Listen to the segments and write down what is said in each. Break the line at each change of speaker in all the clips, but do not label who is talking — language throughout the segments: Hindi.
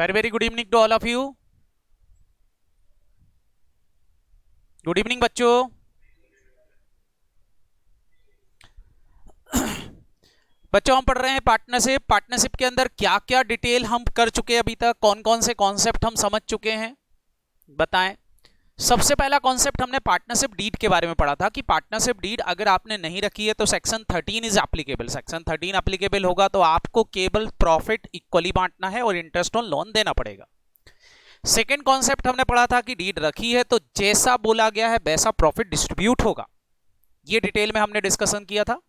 Very, very good evening to all of you. Good evening बच्चों. बच्चों हम पढ़ रहे हैं पार्टनरशिप. पार्टनरशिप के अंदर क्या क्या डिटेल हम कर चुके हैं अभी तक, कौन कौन से कॉन्सेप्ट हम समझ चुके हैं बताएं. सबसे पहला कॉन्सेप्ट हमने पार्टनरशिप डीड के बारे में पढ़ा था कि पार्टनरशिप डीड अगर आपने नहीं रखी है तो section 13 is applicable. Section 13 applicable होगा तो आपको केवल प्रॉफिट इक्वली बांटना है और इंटरेस्ट ऑन लोन देना पड़ेगा. सेकेंड कॉन्सेप्ट हमने पढ़ा था कि डीड रखी है तो जैसा बोला गया है वैसा प्रॉफिट डिस्ट्रीब्यूट होगा. ये डिटेल में हमने डिस्कशन किया था.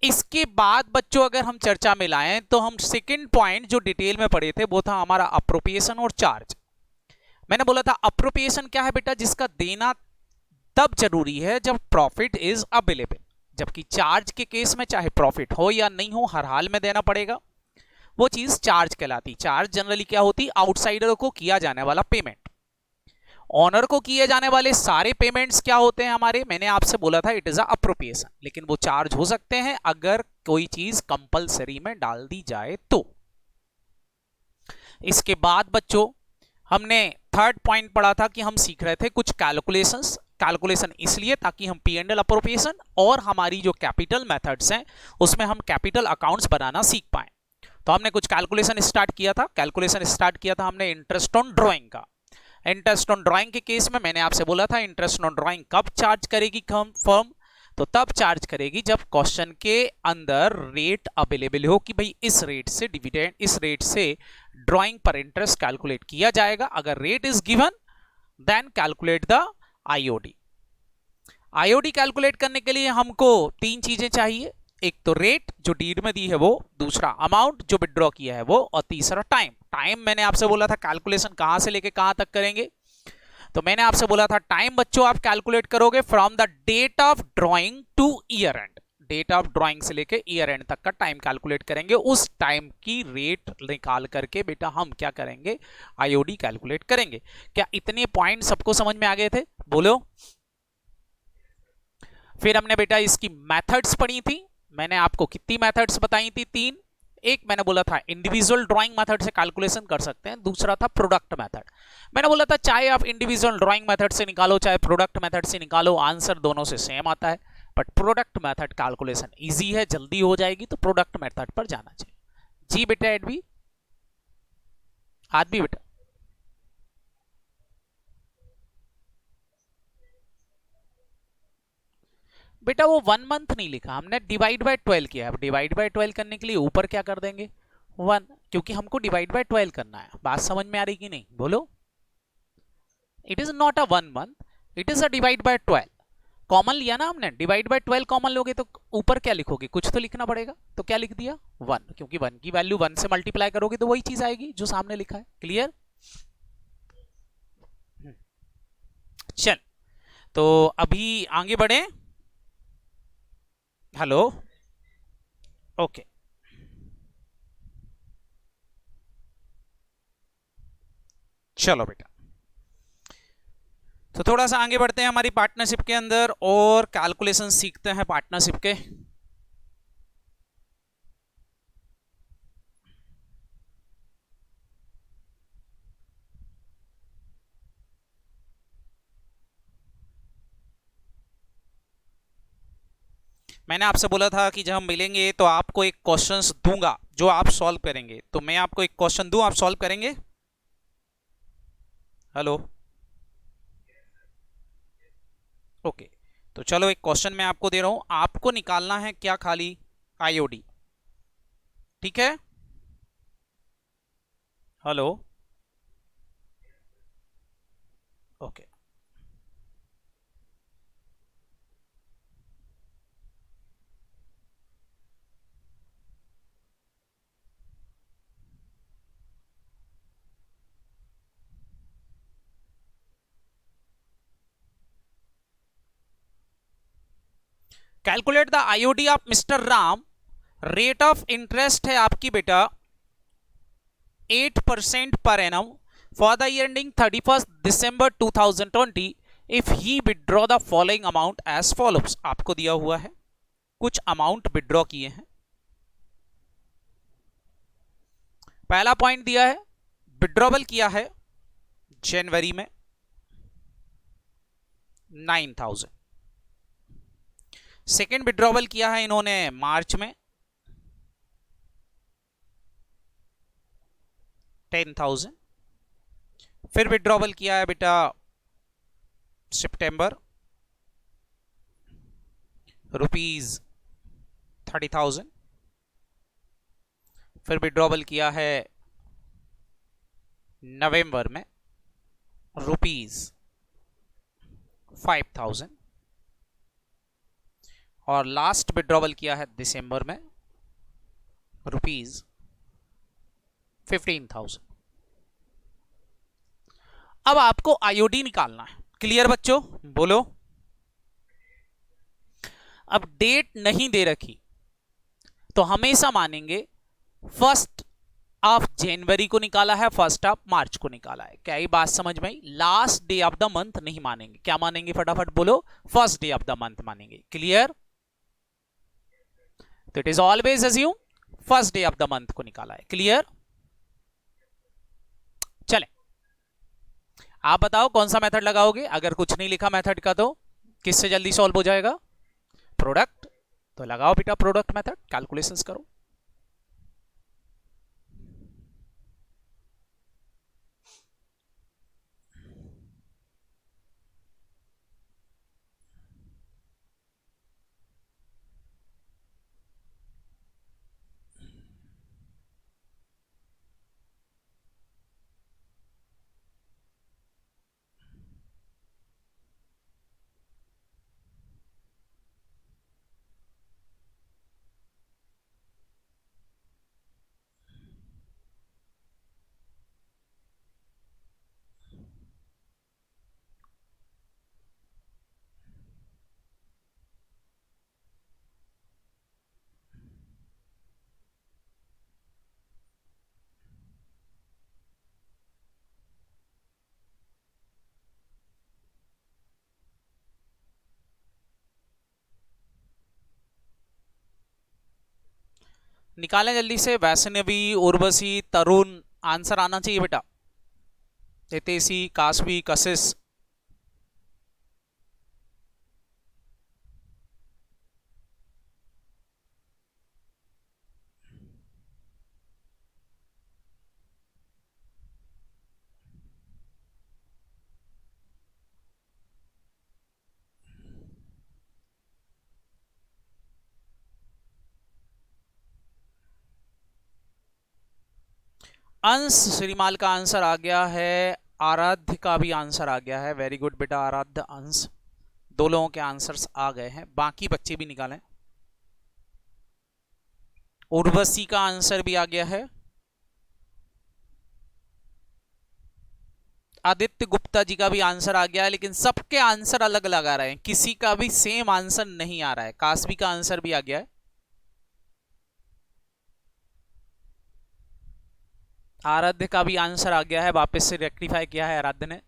इसके बाद बच्चों अगर हम चर्चा में लाएं तो हम सेकेंड पॉइंट जो डिटेल में पढ़े थे वो था हमारा अप्रोप्रिएशन और चार्ज. मैंने बोला था अप्रोप्रिएशन क्या है बेटा, जिसका देना तब जरूरी है जब प्रॉफिट इज अवेलेबल, जबकि चार्ज के केस में चाहे प्रॉफिट हो या नहीं हो हर हाल में देना पड़ेगा. वो चीज चार्ज कहलाती. चार्ज जनरली क्या होती, आउटसाइडर को किया जाने वाला पेमेंट. ऑनर को किए जाने वाले सारे पेमेंट्स क्या होते हैं हमारे, मैंने आपसे बोला था इट इज अप्रोप्रिएशन, लेकिन वो चार्ज हो सकते हैं अगर कोई चीज कंपलसरी में डाल दी जाए तो. इसके बाद बच्चों हमने थर्ड पॉइंट पढ़ा था कि हम सीख रहे थे कुछ कैलकुलेशंस. कैलकुलेशन इसलिए ताकि हम पी एंड एल अप्रोप्रिएशन और हमारी जो कैपिटल मेथड्स हैं उसमें हम कैपिटल अकाउंट्स बनाना सीख पाए. तो हमने कुछ कैलकुलेशन स्टार्ट किया था. कैलकुलेशन स्टार्ट किया था हमने इंटरेस्ट ऑन ड्राइंग का. इंटरेस्ट ऑन ड्राइंग के केस में मैंने आपसे बोला था इंटरेस्ट ऑन ड्राइंग कब चार्ज करेगी फर्म, तो तब चार्ज करेगी जब क्वेश्चन के अंदर रेट अवेलेबल हो कि भाई इस रेट से डिविडेंड, इस रेट से ड्राइंग पर इंटरेस्ट कैलकुलेट किया जाएगा. अगर rate is given then calculate the IOD. IOD calculate करने के लिए हमको तीन चीजें चाहिए. एक तो रेट जो डीड में दी है वो, दूसरा अमाउंट जो विड्रॉ किया है वो, और तीसरा टाइम. टाइम मैंने आपसे बोला था कैलकुलेशन कहां से लेके कहां तक करेंगे, तो मैंने आपसे बोला था टाइम बच्चों आप कैलकुलेट करोगे from the date of drawing to year end. Date of drawing से लेके ईयर एंड तक का टाइम कैलकुलेट करेंगे. उस टाइम की रेट निकाल करके बेटा हम क्या करेंगे, आईओडी कैलकुलेट करेंगे. क्या इतने पॉइंट सबको समझ में आ गए थे, बोलो. फिर हमने बेटा इसकी मेथड्स पढ़ी थी. मैंने आपको कितनी मेथड्स बताई थी, तीन. एक मैंने बोला था इंडिविजुअल ड्राइंग मेथड से कैलकुलेशन कर सकते हैं, दूसरा था प्रोडक्ट मेथड. मैंने बोला था चाहे आप इंडिविजुअल ड्राइंग मेथड से निकालो चाहे प्रोडक्ट मेथड से निकालो आंसर दोनों से सेम आता है, but product method calculation easy है, जल्दी हो जाएगी, तो प्रोडक्ट मेथड पर जाना चाहिए. जी बेटा एडवी आज भी बेटा बेटा वो 1 मंथ नहीं लिखा हमने, डिवाइड बाय 12 किया. अब डिवाइड बाय 12 करने के लिए ऊपर क्या कर देंगे 1, क्योंकि हमको डिवाइड बाय 12 करना है. बात समझ में आ रही कि नहीं, बोलो. It is not a 1 month, it is a divide by 12. Common लिया ना हमने, डिवाइड बाय 12 कॉमन लोगे तो ऊपर क्या लिखोगे, कुछ तो लिखना पड़ेगा. तो क्या लिख दिया 1, क्योंकि 1 की वैल्यू 1 से मल्टीप्लाई करोगे तो वही चीज आएगी जो सामने लिखा है. क्लियर. चल तो अभी आगे बढ़े. Hello okay. चलो बेटा तो थोड़ा सा आगे बढ़ते हैं हमारी पार्टनरशिप के अंदर और कैलकुलेशन सीखते हैं पार्टनरशिप के. मैंने आपसे बोला था कि जब हम मिलेंगे तो आपको एक क्वेश्चंस दूंगा जो आप सॉल्व करेंगे. तो मैं आपको एक क्वेश्चन दूं, आप सॉल्व करेंगे. Hello okay. तो चलो एक क्वेश्चन मैं आपको दे रहा हूं, आपको निकालना है क्या, खाली आईओडी. ठीक है. Hello okay. Calculate the IOD of mister Ram. Rate of interest है आपकी बेटा 8% पर annum for the year ending 31st December 2020 if he withdraw the following amount as follows. आपको दिया हुआ है कुछ अमाउंट विड्रॉ किए हैं. पहला पॉइंट दिया है विड्रॉवल किया है जनवरी में 9,000। सेकेंड विड्रॉवल किया है इन्होंने मार्च में 10,000। फिर विड्रॉवल किया है बेटा सितंबर ₹30,000। फिर विड्रॉवल किया है नवंबर में ₹5,000 और लास्ट विड्रॉवल किया है दिसंबर में ₹15,000। अब आपको आईओडी निकालना है। क्लियर बच्चों, बोलो। अब डेट नहीं दे रखी तो हमेशा मानेंगे 1 जनवरी को निकाला है, 1 मार्च को निकाला है। क्या ये बात समझ में आई? Last day of the month नहीं मानेंगे। क्या मानेंगे? फटाफट बोलो। First day of the month मानेंगे। क्लियर? तो it is always assume first day of the month को निकाला है। क्लियर? चले, आप बताओ कौन सा मेथड लगाओगे। अगर कुछ नहीं लिखा मेथड का तो किससे जल्दी सॉल्व हो जाएगा? प्रोडक्ट। तो लगाओ बेटा प्रोडक्ट मेथड, कैलकुलेशंस करो। निकालें जल्दी से। वैष्णवी, उर्वशी, तरुण, आंसर आना चाहिए बेटा। हितेशी, काशवी, कशिश। अंश श्रीमाल का आंसर आ गया है। आराध्य का भी आंसर आ गया है। वेरी गुड बेटा आराध्य, अंश। दो लोगों के आंसर्स आ गए हैं। बाकी बच्चे भी निकालें। उर्वशी का आंसर भी आ गया है। आदित्य गुप्ता जी का भी आंसर आ गया है, लेकिन सबके आंसर अलग अलग आ रहे हैं। किसी का भी सेम आंसर नहीं आ रहा है। काशवी का आंसर भी आ गया है। आराध्य का भी आंसर आ गया है। वापस से रेक्टिफाई किया है आराध्य ने।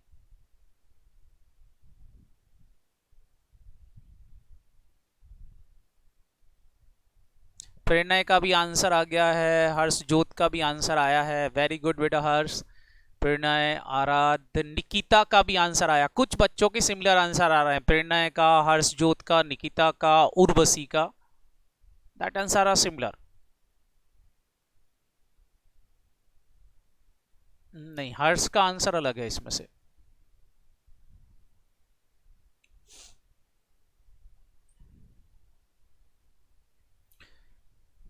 प्रेरणा का भी आंसर आ गया है। हर्ष जोत का भी आंसर आया है। वेरी गुड बेटा हर्ष। प्रेरणा, आराध्य, निकिता का भी आंसर आया। कुछ बच्चों के सिमिलर आंसर आ रहे हैं। प्रेरणा का, हर्ष जोत का, निकिता का, उर्वशी का। That answer are similar. नहीं, हर्ष का आंसर अलग है इसमें से।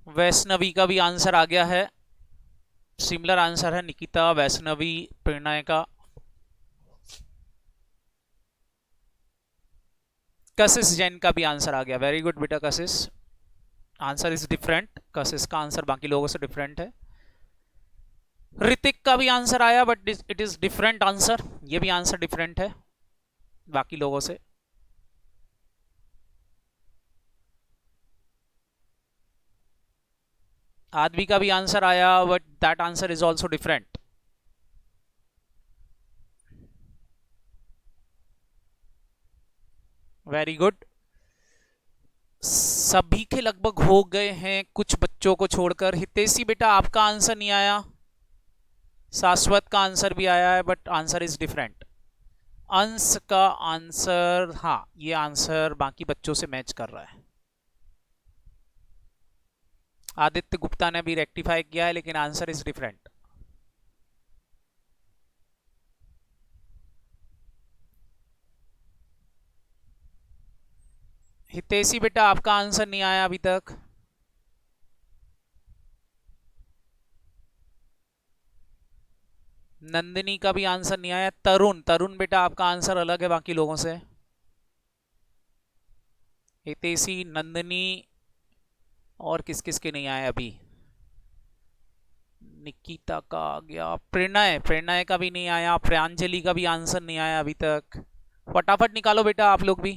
वैष्णवी का भी आंसर आ गया है। सिमिलर आंसर है। निकिता, वैष्णवी, प्रेरणा का। कशिश जैन का भी आंसर आ गया। वेरी गुड बेटा कशिश। Answer is different. कशिश का आंसर बाकी लोगों से डिफरेंट है। ऋतिक का भी आंसर आया, but it is different answer. ये भी आंसर डिफरेंट है बाकी लोगों से। आदमी का भी आंसर आया, but that answer is also different. Very good. सभी के लगभग हो गए हैं, कुछ बच्चों को छोड़कर। हितेशी बेटा आपका आंसर नहीं आया। शाश्वत का आंसर भी आया है बट आंसर इज डिफरेंट। अंश का आंसर, हाँ ये आंसर बाकी बच्चों से मैच कर रहा है। आदित्य गुप्ता ने भी रेक्टिफाई किया है लेकिन आंसर इज डिफरेंट। हितेशी बेटा आपका आंसर नहीं आया अभी तक। नंदिनी का भी आंसर नहीं आया। तरुण, तरुण बेटा आपका आंसर अलग है बाकी लोगों से। हितेशी, नंदिनी और किस किस के नहीं आया अभी। निकिता का आ गया। प्रणय, प्रणय का भी नहीं आया। प्रांजलि का भी आंसर नहीं आया अभी तक। फटाफट निकालो बेटा आप लोग भी।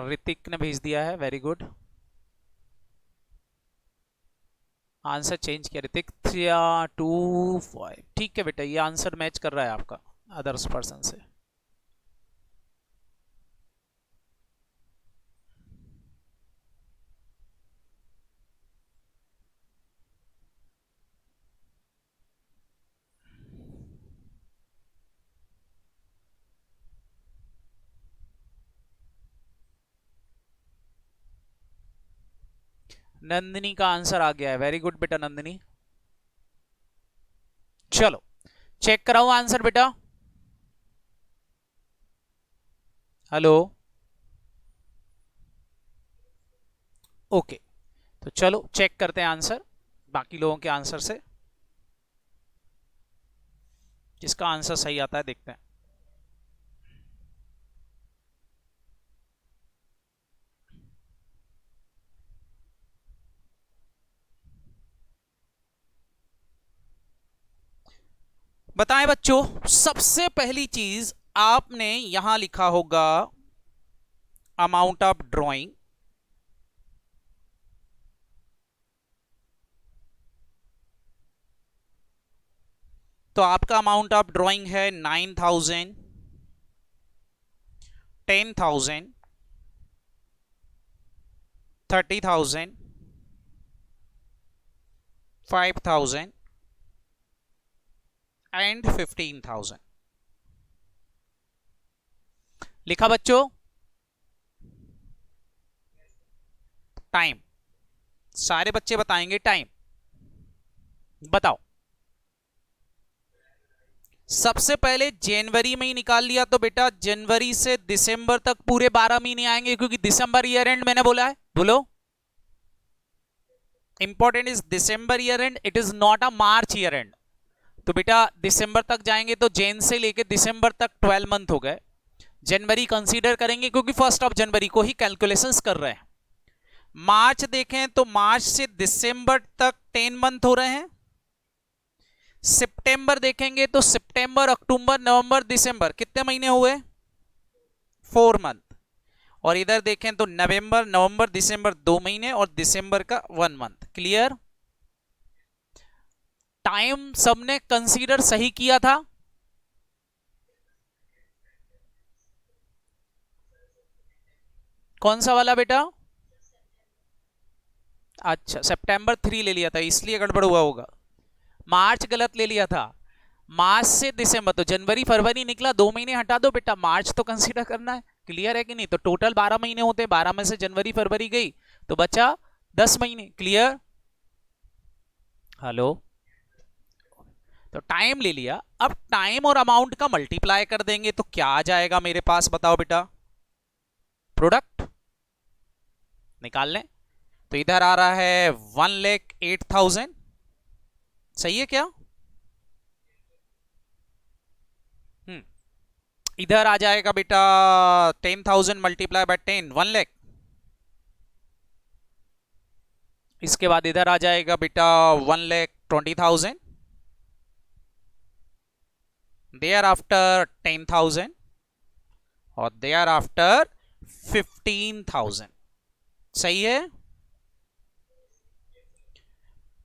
ऋतिक ने भेज दिया है, वेरी गुड। आंसर चेंज किया ऋतिक। 3-2-5 ठीक है बेटा, ये आंसर मैच कर रहा है आपका अदर्स पर्सन से। नंदिनी का आंसर आ गया है, वेरी गुड बेटा नंदिनी। चलो चेक कराओ आंसर बेटा। हेलो, ओके तो चलो चेक करते हैं आंसर बाकी लोगों के आंसर से। जिसका आंसर सही आता है देखते हैं। बताएं बच्चों, सबसे पहली चीज आपने यहां लिखा होगा अमाउंट ऑफ ड्राइंग। तो आपका अमाउंट ऑफ ड्राइंग है 9,000, 10,000, 30,000, 5,000 एंड 15,000। लिखा बच्चों? टाइम, सारे बच्चे बताएंगे टाइम। बताओ। सबसे पहले जनवरी में ही निकाल लिया तो बेटा जनवरी से दिसंबर तक पूरे 12 महीने आएंगे क्योंकि दिसंबर ईयर एंड मैंने बोला है। बोलो, important is December year and, it is not a March year and. तो बेटा दिसंबर तक जाएंगे तो जैन से लेके दिसंबर तक 12 मंथ हो गए। जनवरी कंसीडर करेंगे क्योंकि 1 जनवरी को ही कैलकुलेशंस कर रहे हैं। मार्च देखें तो मार्च से दिसंबर तक 10 मंथ हो रहे हैं। सितंबर देखेंगे तो सितंबर, अक्टूबर, नवंबर, दिसंबर कितने महीने हुए? 4 मंथ। और इधर देखें तो नवंबर, नवंबर, दिसंबर 2 महीने और दिसंबर का 1 मंथ। क्लियर? टाइम सबने कंसीडर सही किया था। कौन सा वाला बेटा? अच्छा, सितंबर 3 ले लिया था इसलिए गड़बड़ हुआ होगा। मार्च गलत ले लिया था। मार्च से दिसंबर तो जनवरी फरवरी निकला, 2 महीने हटा दो बेटा, मार्च तो कंसीडर करना है। क्लियर है कि नहीं? तो टोटल 12 महीने होते हैं, 12 में से जनवरी फरवरी गई तो बचा 10 महीने। क्लियर? हेलो, तो टाइम ले लिया। अब टाइम और अमाउंट का मल्टीप्लाई कर देंगे तो क्या आ जाएगा मेरे पास? बताओ बेटा। प्रोडक्ट निकाल लें तो इधर आ रहा है 1,08,000। सही है क्या? इधर आ जाएगा बेटा 10,000 मल्टीप्लाई बाय 10, 1 लाख। इसके बाद इधर आ जाएगा बेटा 1,20,000। देयर आफ्टर 10,000 और देयर आफ्टर 15,000। सही है?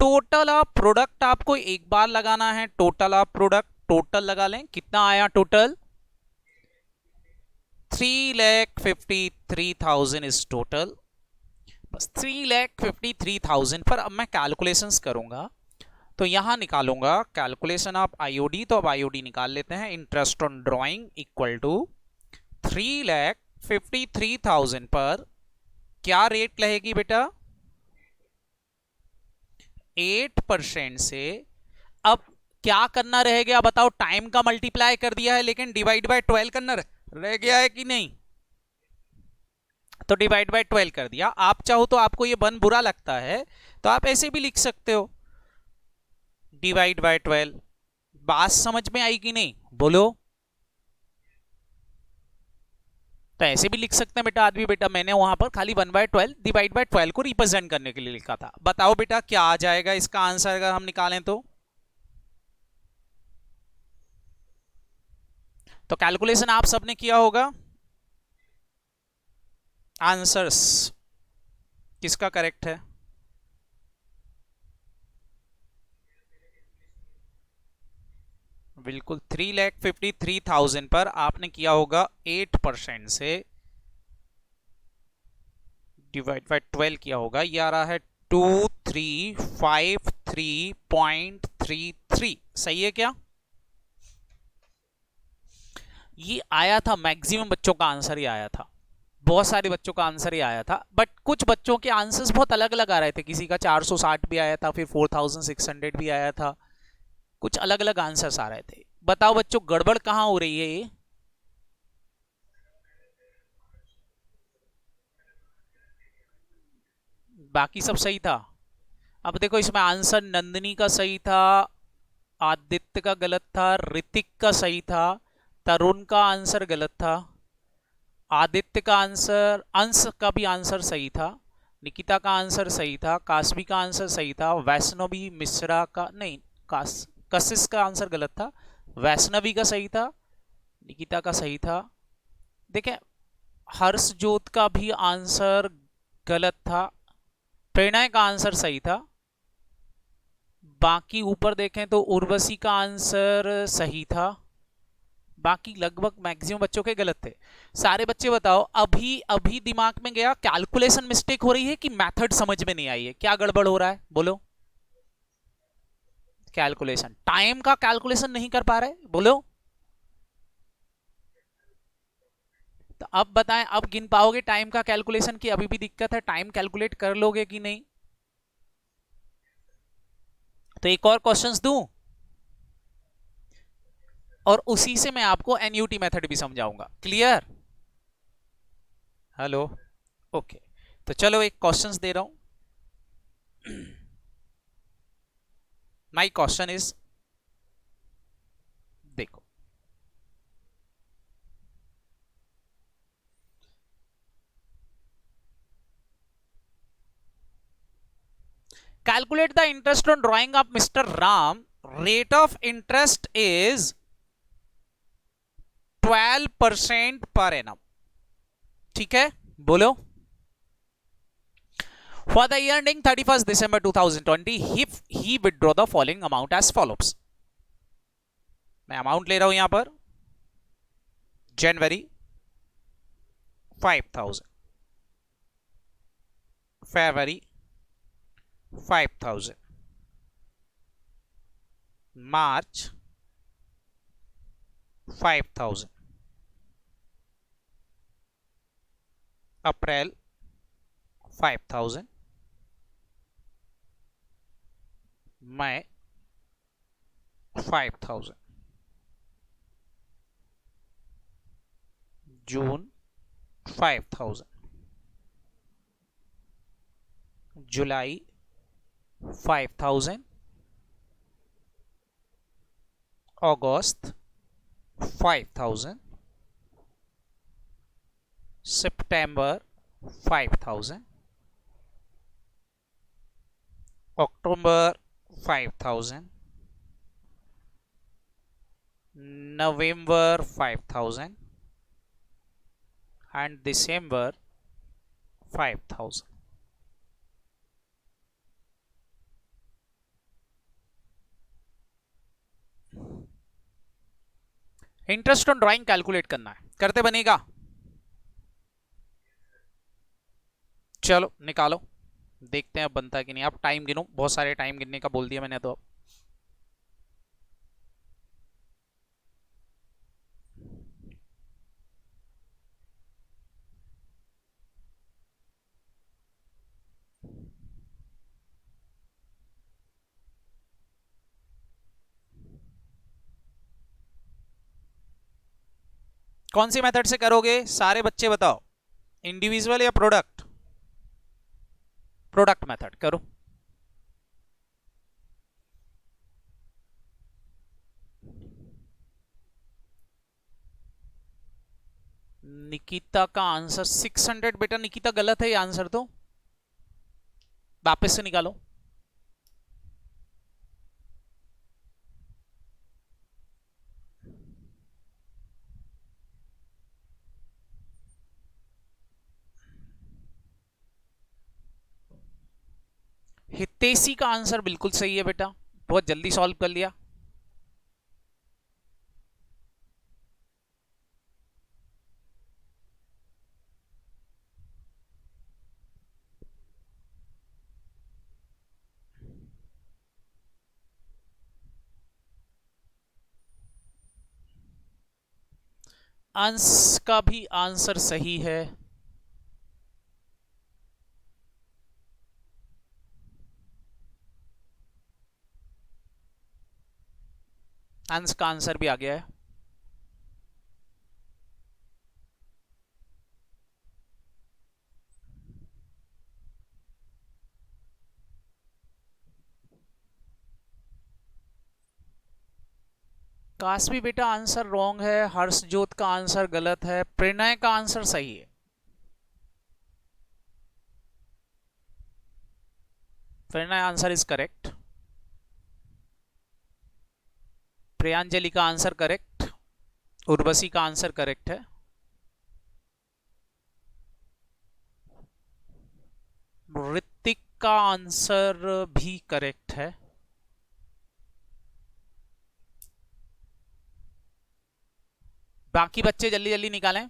टोटल ऑफ प्रोडक्ट आपको एक बार लगाना है। टोटल ऑफ प्रोडक्ट, टोटल लगा लें। कितना आया टोटल? 3,53,000 is total. बस 3,53,000 पर अब मैं कैलकुलेशंस करूंगा, तो यहां निकालूंगा कैलकुलेशन ऑफ आईओडी। तो अब आईओडी निकाल लेते हैं। Interest on drawing equal to 3,53,000 पर क्या रेट रहेगी बेटा? 8% से। अब क्या करना रह गया बताओ? टाइम का मल्टीप्लाई कर दिया है, लेकिन डिवाइड बाय 12 करना रह गया है कि नहीं? तो डिवाइड बाय 12 कर दिया। आप चाहो तो, आपको ये वन बुरा लगता है तो आप ऐसे भी लिख सकते हो, डिवाइड बाय 12। बात समझ में आई कि नहीं? बोलो। तो ऐसे भी लिख सकते हैं बेटा आदमी। बेटा मैंने वहां पर खाली 1/12 डिवाइड बाय 12 को रिप्रेजेंट करने के लिए लिखा था। बताओ बेटा क्या आ जाएगा इसका आंसर अगर हम निकालें तो कैलकुलेशन आप सबने किया होगा। आंसर्स किसका करेक्ट है? बिल्कुल 3,53,000 पर आपने किया होगा 8% से डिवाइड बाय 12 किया होगा। ये आ रहा है 2353.33। सही है क्या? ये आया था, मैक्सिमम बच्चों का आंसर ही आया था, बहुत सारे बच्चों का आंसर ही आया था। बट कुछ बच्चों के आंसर्स बहुत अलग अलग आ रहे थे। किसी का 460 भी आया था, फिर 4,600 भी आया था। कुछ अलग अलग आंसर्स आ रहे थे। बताओ बच्चों गड़बड़ कहां हो रही है ये? बाकी सब सही था। अब देखो इसमें आंसर नंदिनी का सही था, आदित्य का गलत था, ऋतिक का सही था, तरुण का आंसर गलत था, आदित्य का आंसर, अंश का भी आंसर सही था, निकिता का आंसर सही था, काशवी का आंसर सही था, वैष्णवी मिश्रा का नहीं, कशिश का आंसर गलत था, वैष्णवी का सही था, निकिता का सही था। देखें हर्षजोत का भी आंसर गलत था, प्रेरणा का आंसर सही था। बाकी ऊपर देखें तो उर्वशी का आंसर सही था। बाकी लगभग मैक्सिमम बच्चों के गलत थे। सारे बच्चे बताओ अभी अभी दिमाग में गया कैलकुलेशन मिस्टेक हो रही है कि मेथड समझ में नहीं आई है? क्या गड़बड़ हो रहा है बोलो? कैलकुलेशन, टाइम का कैलकुलेशन नहीं कर पा रहे? बोलो। तो अब बताएं, अब गिन पाओगे टाइम का कैलकुलेशन की अभी भी दिक्कत है? टाइम कैलकुलेट कर लोगे कि नहीं? तो एक और क्वेश्चंस दूं और उसी से मैं आपको एनयूटी मेथड भी समझाऊंगा। क्लियर? Hello, okay. तो चलो एक क्वेश्चंस दे रहा हूं। माय क्वेश्चन इज, देखो calculate the interest on drying of mister Ram, rate of interest is 12% per annum. ठीक है, बोलो। For the year ending 31st December 2020, he withdraw the following amount as follows. मैं अमाउंट ले रहा हूं यहां पर, जनवरी 5,000, फरवरी 5,000, मार्च 5,000, अप्रैल 5,000, मई 5,000, जून 5,000, जुलाई 5,000, अगस्त 5,000, सितंबर 5,000, अक्टूबर 5,000, नवंबर 5,000 and December 5,000। Interest on drawing calculate करना है, करते बनेगा? चलो निकालो, देखते हैं अब बनता है कि नहीं। आप टाइम गिनो, बहुत सारे टाइम गिनने का बोल दिया मैंने तो। अब कौन सी मेथड से करोगे सारे बच्चे बताओ, इंडिविजुअल या प्रोडक्ट? प्रोडक्ट मेथड करो। निकिता का आंसर 600। बेटा निकिता गलत है ये आंसर, तो वापस से निकालो। हितेशी का आंसर बिल्कुल सही है बेटा, बहुत जल्दी सॉल्व कर लिया। अंश का भी आंसर सही है। अंश का आंसर भी आ गया है। काशवी बेटा आंसर रॉन्ग है, हर्षजोत का आंसर गलत है, प्रणय का आंसर सही है। Pranay answer is correct. Priyanjali का आंसर करेक्ट। उर्वशी का आंसर करेक्ट है। ऋतिक का आंसर भी करेक्ट है। बाकी बच्चे जल्दी जल्दी निकालें।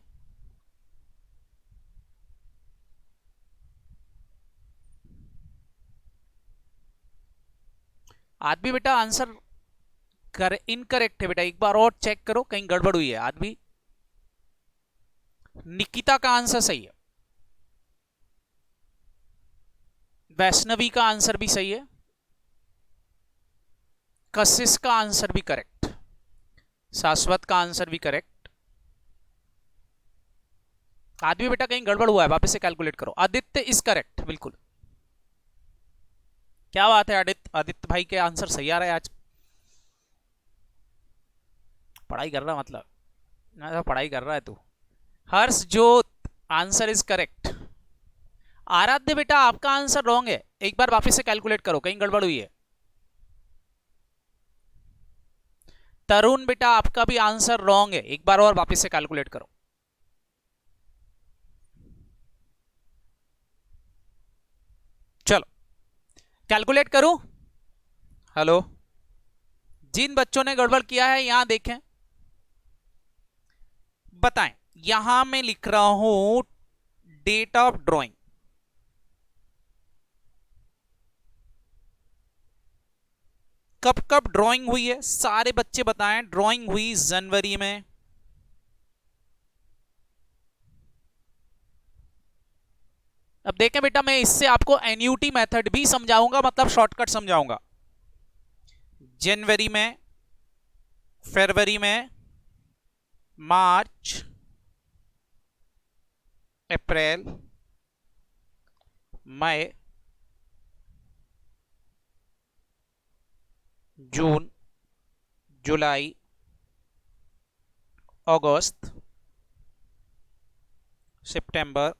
आदमी बेटा आंसर इनकरेक्ट है बेटा, एक बार और चेक करो कहीं गड़बड़ हुई है। आदमी निकिता का आंसर सही है। वैष्णवी का आंसर भी सही है। कशिश का आंसर भी करेक्ट। शाश्वत का आंसर भी करेक्ट। आदमी बेटा कहीं गड़बड़ हुआ है, वापस से कैलकुलेट करो। आदित्य इज करेक्ट, बिल्कुल। क्या बात है आदित्य भाई के आंसर सही आ रहा है आज। पढ़ाई कर रहा मतलब पढ़ाई कर रहा है तू। हर्षजोत आंसर इज करेक्ट। आराध्य बेटा आपका आंसर रॉन्ग है, एक बार वापस से कैलकुलेट करो कहीं गड़बड़ हुई है। तरुण बेटा आपका भी आंसर रॉन्ग है, एक बार और वापस से कैलकुलेट करो। चलो कैलकुलेट करूं। हेलो, जिन बच्चों ने गड़बड़ किया है यहां देखें, बताएं। यहां मैं लिख रहा हूं डेट ऑफ ड्राइंग, कब कब ड्राइंग हुई है सारे बच्चे बताएं। ड्राइंग हुई जनवरी में, अब देखें बेटा मैं इससे आपको एन्यूटी मेथड भी समझाऊंगा, मतलब शॉर्टकट समझाऊंगा। जनवरी में, फरवरी में, मार्च, अप्रैल, मई, जून, जुलाई, अगस्त, सितंबर,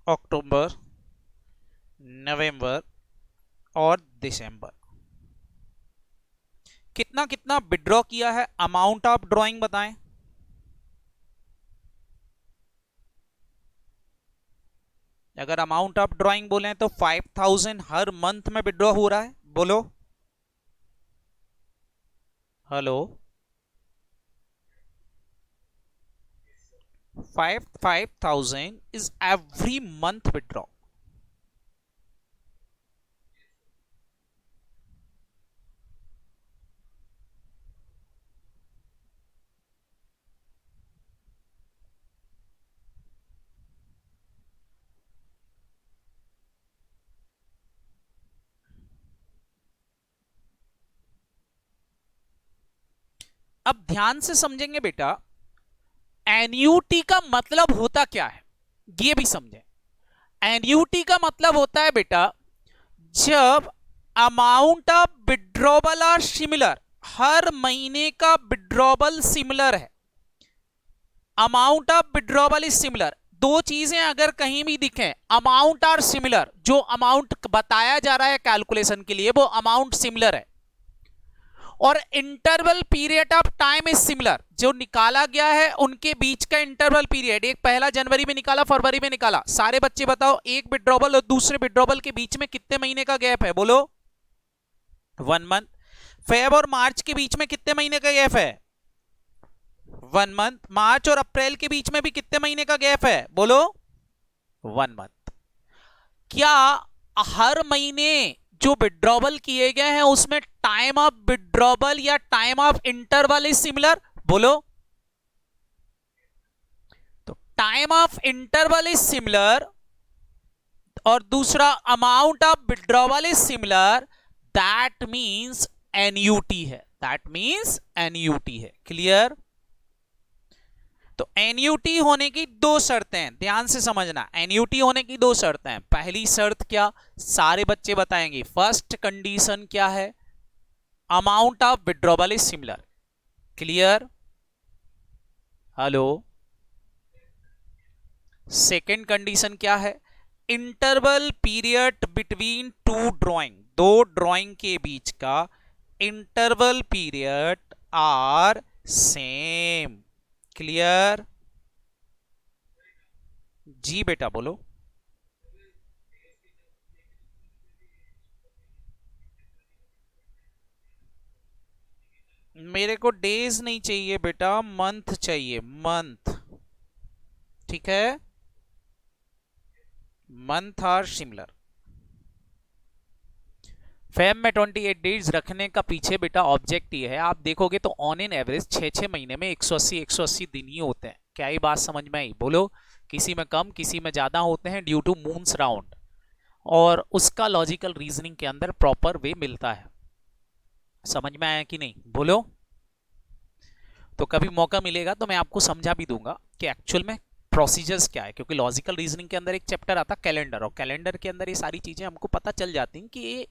अक्टूबर, नवंबर और दिसंबर। कितना कितना विड्रॉ किया है, अमाउंट ऑफ ड्राइंग बताएं। अगर अमाउंट ऑफ ड्राइंग बोले तो 5000 हर मंथ में विड्रॉ हो रहा है, बोलो। Hello, 5,000 is every month withdraw. अब ध्यान से समझेंगे बेटा, एन्युटी का मतलब होता क्या है ये भी समझें। एन्युटी का मतलब होता है बेटा, जब अमाउंट ऑफ विड्रॉबल आर सिमिलर, हर महीने का विड्रॉबल सिमिलर है, अमाउंट ऑफ विड्रॉबल इज सिमिलर। दो चीजें अगर कहीं भी दिखें, अमाउंट आर सिमिलर, जो अमाउंट बताया जा रहा है कैलकुलेशन के लिए वो अमाउंट सिमिलर है, और interval period of time is similar, जो निकाला गया है उनके बीच का इंटरवल पीरियड, एक पहला जनवरी में निकाला, फरवरी में निकाला। सारे बच्चे बताओ, एक विड्रॉबल और दूसरे विड्रॉबल के बीच में कितने महीने का गैप है, बोलो 1 मंथ। फेब और मार्च के बीच में कितने महीने का गैप है, 1 मंथ। मार्च और अप्रैल के बीच में भी कितने महीने का गैप है, बोलो 1 मंथ। क्या हर महीने जो विड्रॉबल किए गए हैं उसमें टाइम ऑफ विड्रॉबल या time of interval is similar, बोलो। तो time of interval is similar और दूसरा amount of withdrawal is similar, that means annuity है, दैट मींस एन्युटी है। क्लियर? तो एन्युटी होने की दो शर्तें हैं, ध्यान से समझना। एन्युटी होने की दो शर्तें हैं। पहली शर्त क्या, सारे बच्चे बताएंगे। फर्स्ट कंडीशन क्या है, amount of withdrawal is similar. Clear? Hello? Second condition क्या है, interval period between two drawing, दो ड्राइंग के बीच का interval period are same. Clear? जी बेटा बोलो। मेरे को डेज नहीं चाहिए बेटा, मंथ चाहिए, मंथ। ठीक है, मंथ आर सिमिलर। फेब में 28 डेज रखने का पीछे बेटा ऑब्जेक्ट ये है, आप देखोगे तो ऑन एन एवरेज 6 महीने में 180 दिन ही होते हैं। क्या ये बात समझ में आई, बोलो? किसी में कम किसी में ज्यादा होते हैं ड्यू टू मून्स राउंड, और उसका लॉजिकल रीजनिंग के अंदर प्रॉपर वे मिलता है। समझ में आया कि नहीं, बोलो? तो कभी मौका मिलेगा तो मैं आपको समझा भी दूंगा कि एक्चुअल में प्रोसीजर्स क्या है, क्योंकि लॉजिकल रीजनिंग के अंदर एक चैप्टर आता कैलेंडर, और कैलेंडर के अंदर ये सारी चीजें हमको पता चल जाती हैं कि ये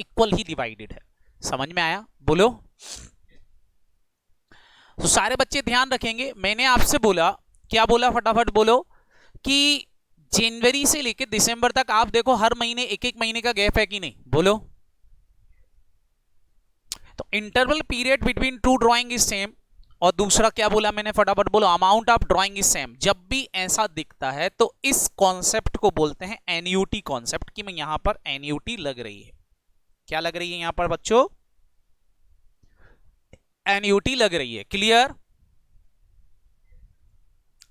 इक्वल ही डिवाइडेड है। समझ में आया, बोलो? तो सारे बच्चे ध्यान रखेंगे, मैंने आपसे बोला, क्या बोला फटाफट बोलो, कि जनवरी से लेकर दिसंबर तक आप देखो हर महीने एक एक महीने का गैप है कि नहीं, बोलो? तो interval period between two drawing is same, और दूसरा क्या बोला मैंने, फटाफट बोलो, amount of drawing is same. जब भी ऐसा दिखता है तो इस कॉन्सेप्ट को बोलते हैं एन्युटी कॉन्सेप्ट, कि मैं यहां पर एन्युटी लग रही है। क्या लग रही है यहां पर बच्चों, एन्युटी लग रही है। क्लियर?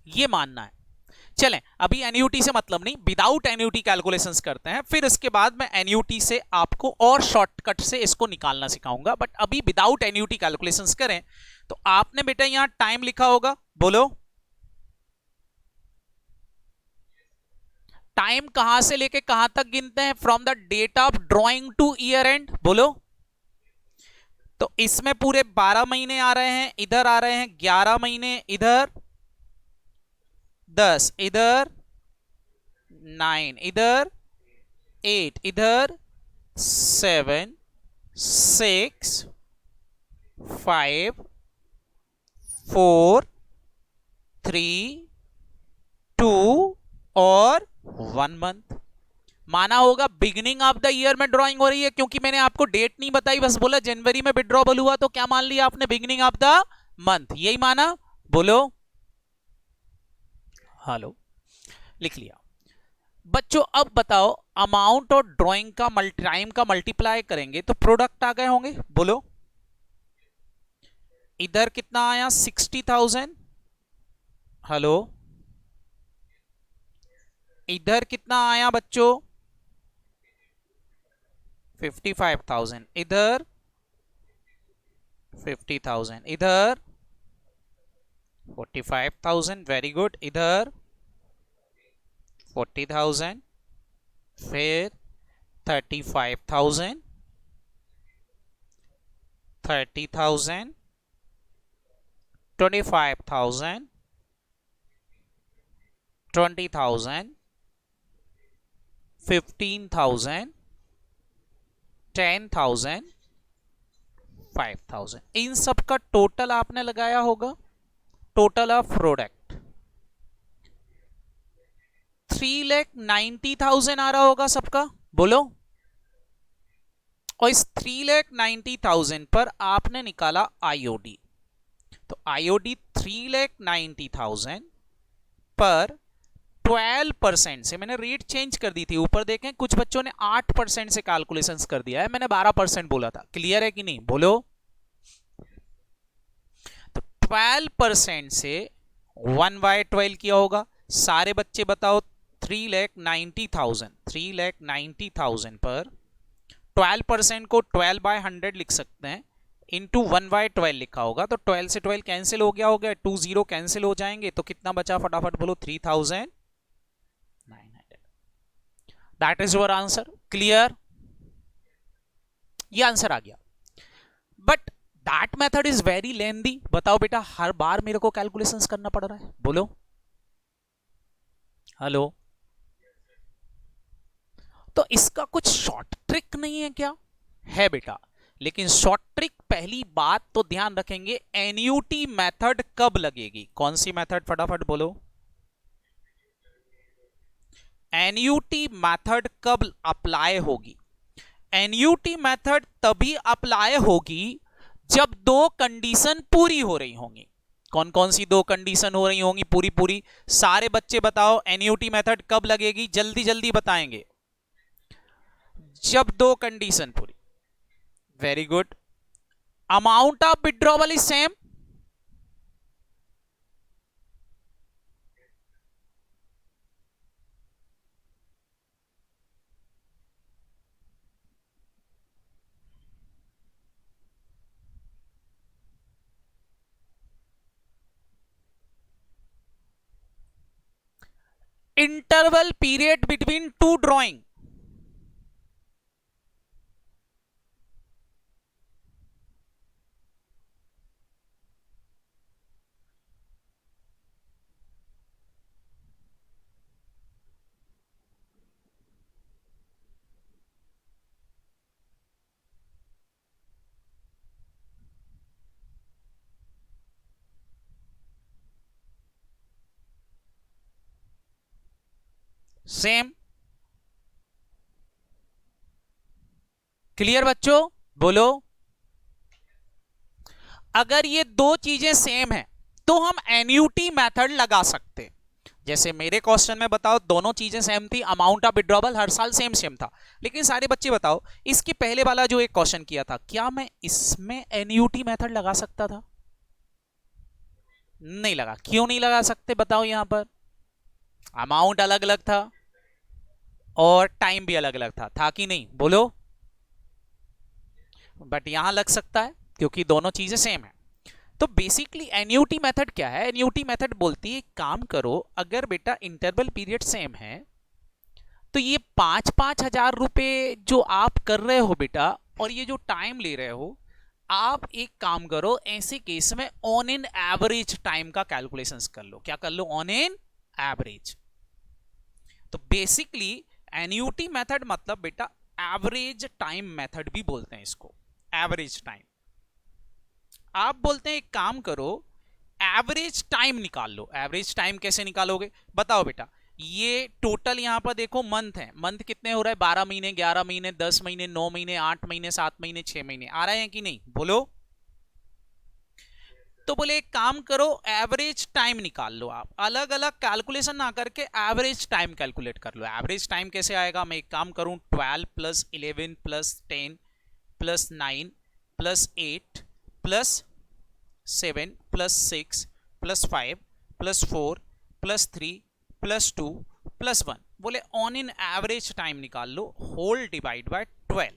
ये मानना है। चलें, अभी एन्युटी से मतलब नहीं, विदाउट एन्युटी कैलकुलेशंस करते हैं, फिर इसके बाद मैं एन्युटी से आपको और शॉर्टकट से इसको निकालना सिखाऊंगा। बट अभी विदाउट एन्युटी कैलकुलेशंस करें तो आपने बेटा यहां टाइम लिखा होगा, बोलो? टाइम कहां से लेके कहां तक गिनते हैं, from the date of drawing to year end, बोलो? तो इसमें पूरे 12 महीने आ रहे हैं, इधर आ रहे हैं 11 महीने, इधर 10, इधर 9, इधर 8, इधर 7, 6, 5, 4, 3, 2 और 1 मंथ। माना होगा बिगिनिंग ऑफ द ईयर में ड्राइंग हो रही है, क्योंकि मैंने आपको डेट नहीं बताई, बस बोला जनवरी में विड्रॉबल हुआ, तो क्या मान लिया आपने, बिगिनिंग ऑफ द मंथ, यही माना, बोलो? हेलो? लिख लिया बच्चों। अब बताओ, अमाउंट और ड्राइंग का टाइम का मल्टीप्लाई करेंगे तो प्रोडक्ट आ गए होंगे, बोलो? इधर कितना आया, 60,000, हेलो? इधर कितना आया बच्चों? 55,000। इधर 50,000। इधर 45,000। Very good. इधर 40,000। फिर 35,000, 30,000, 25,000, 20,000, 15,000, 10,000, 5,000। इन सब का टोटल आपने लगाया होगा। टोटल ऑफ प्रोडक्ट 3,90,000 आ रहा होगा सबका, बोलो। और इस 3,90,000 पर आपने निकाला आईओडी। तो आईओडी 3,90,000 पर 12% से, मैंने रेट चेंज कर दी थी। ऊपर देखें कुछ बच्चों ने 8% से कैलकुलेशंस कर दिया है, मैंने 12% बोला था। क्लियर है कि नहीं, बोलो। तो 12% से 1/12 किया होगा। सारे बच्चे बताओ। 3,90,000 पर 12% को 12/100 लिख सकते हैं, इंटू 1/12 लिखा होगा। तो 12 से 12 कैंसिल हो गया, 2 0 कैंसिल हो जाएंगे। तो कितना बचा फटाफट बोलो? 3,900। That is your answer. Clear? ये आंसर आ गया। But that method is very lengthy. बताओ बेटा, हर बार मेरे को कैलकुलेशंस करना पड़ रहा है, बोलो। हेलो। तो इसका कुछ शॉर्ट ट्रिक नहीं है क्या? है बेटा, लेकिन शॉर्ट ट्रिक पहली बात तो ध्यान रखेंगे, एनयूटी मेथड कब लगेगी। कौन सी मेथड, फटाफट बोलो। एनयूटी मेथड कब अप्लाई होगी? एनयूटी मेथड तभी अप्लाई होगी जब दो कंडीशन पूरी हो रही होंगी। कौन कौन सी दो कंडीशन हो रही होंगी पूरी पूरी? सारे बच्चे बताओ, एनयूटी मेथड कब लगेगी? जल्दी जल्दी बताएंगे। जब दो कंडीशन पूरी। Very good. Amount of withdrawal is same. Interval period between to drawing. Same. Clear बच्चों, बोलो। अगर ये दो चीजें सेम है तो हम एन्यूटी मेथड लगा सकते हैं। जैसे मेरे क्वेश्चन में बताओ, दोनों चीजें सेम थी, अमाउंट ऑफ विड्रॉवल हर साल सेम सेम था। लेकिन सारे बच्चे बताओ, इसके पहले वाला जो एक क्वेश्चन किया था, क्या मैं इसमें एन्यूटी मेथड लगा सकता था? नहीं लगा। क्यों नहीं लगा सकते बताओ? यहां पर अमाउंट अलग अलग था और टाइम भी अलग अलग था कि नहीं, बोलो। बट यहां लग सकता है क्योंकि दोनों चीजें सेम है। तो बेसिकली एन्यूटी मेथड क्या है? एन्यूटी मेथड बोलती है, काम करो, अगर बेटा इंटरवल पीरियड सेम है तो ये 5,000 रुपए जो आप कर रहे हो बेटा, और ये जो टाइम ले रहे हो, आप एक काम करो, ऐसे केस में ऑन एन एवरेज टाइम का कैलकुलेशंस कर लो। क्या कर लो? On an average. तो बेसिकली एन्यूटी मेथड मतलब बेटा एवरेज टाइम मेथड भी बोलते हैं इसको, एवरेज टाइम। आप बोलते हैं एक काम करो, एवरेज टाइम निकाल लो। एवरेज टाइम कैसे निकालोगे बताओ बेटा? ये टोटल यहां पर देखो मंथ है, मंथ कितने हो रहे हैं? 12 महीने, 11 महीने, 10 महीने, 9 महीने, 8 महीने, 7 महीने, 6 महीने आ रहे हैं कि नहीं, बोलो। तो बोले एक काम करो, एवरेज टाइम निकाल लो। आप अलग अलग कैलकुलेशन ना करके एवरेज टाइम कैलकुलेट कर लो। एवरेज टाइम कैसे आएगा? मैं एक काम करूं, 12 plus 11 plus 10 plus 9 plus 8 plus 7 plus 6 plus 5 plus 4 plus 3 plus 2 plus 1। बोले ऑन इन एवरेज टाइम निकाल लो, होल डिवाइड बाय 12।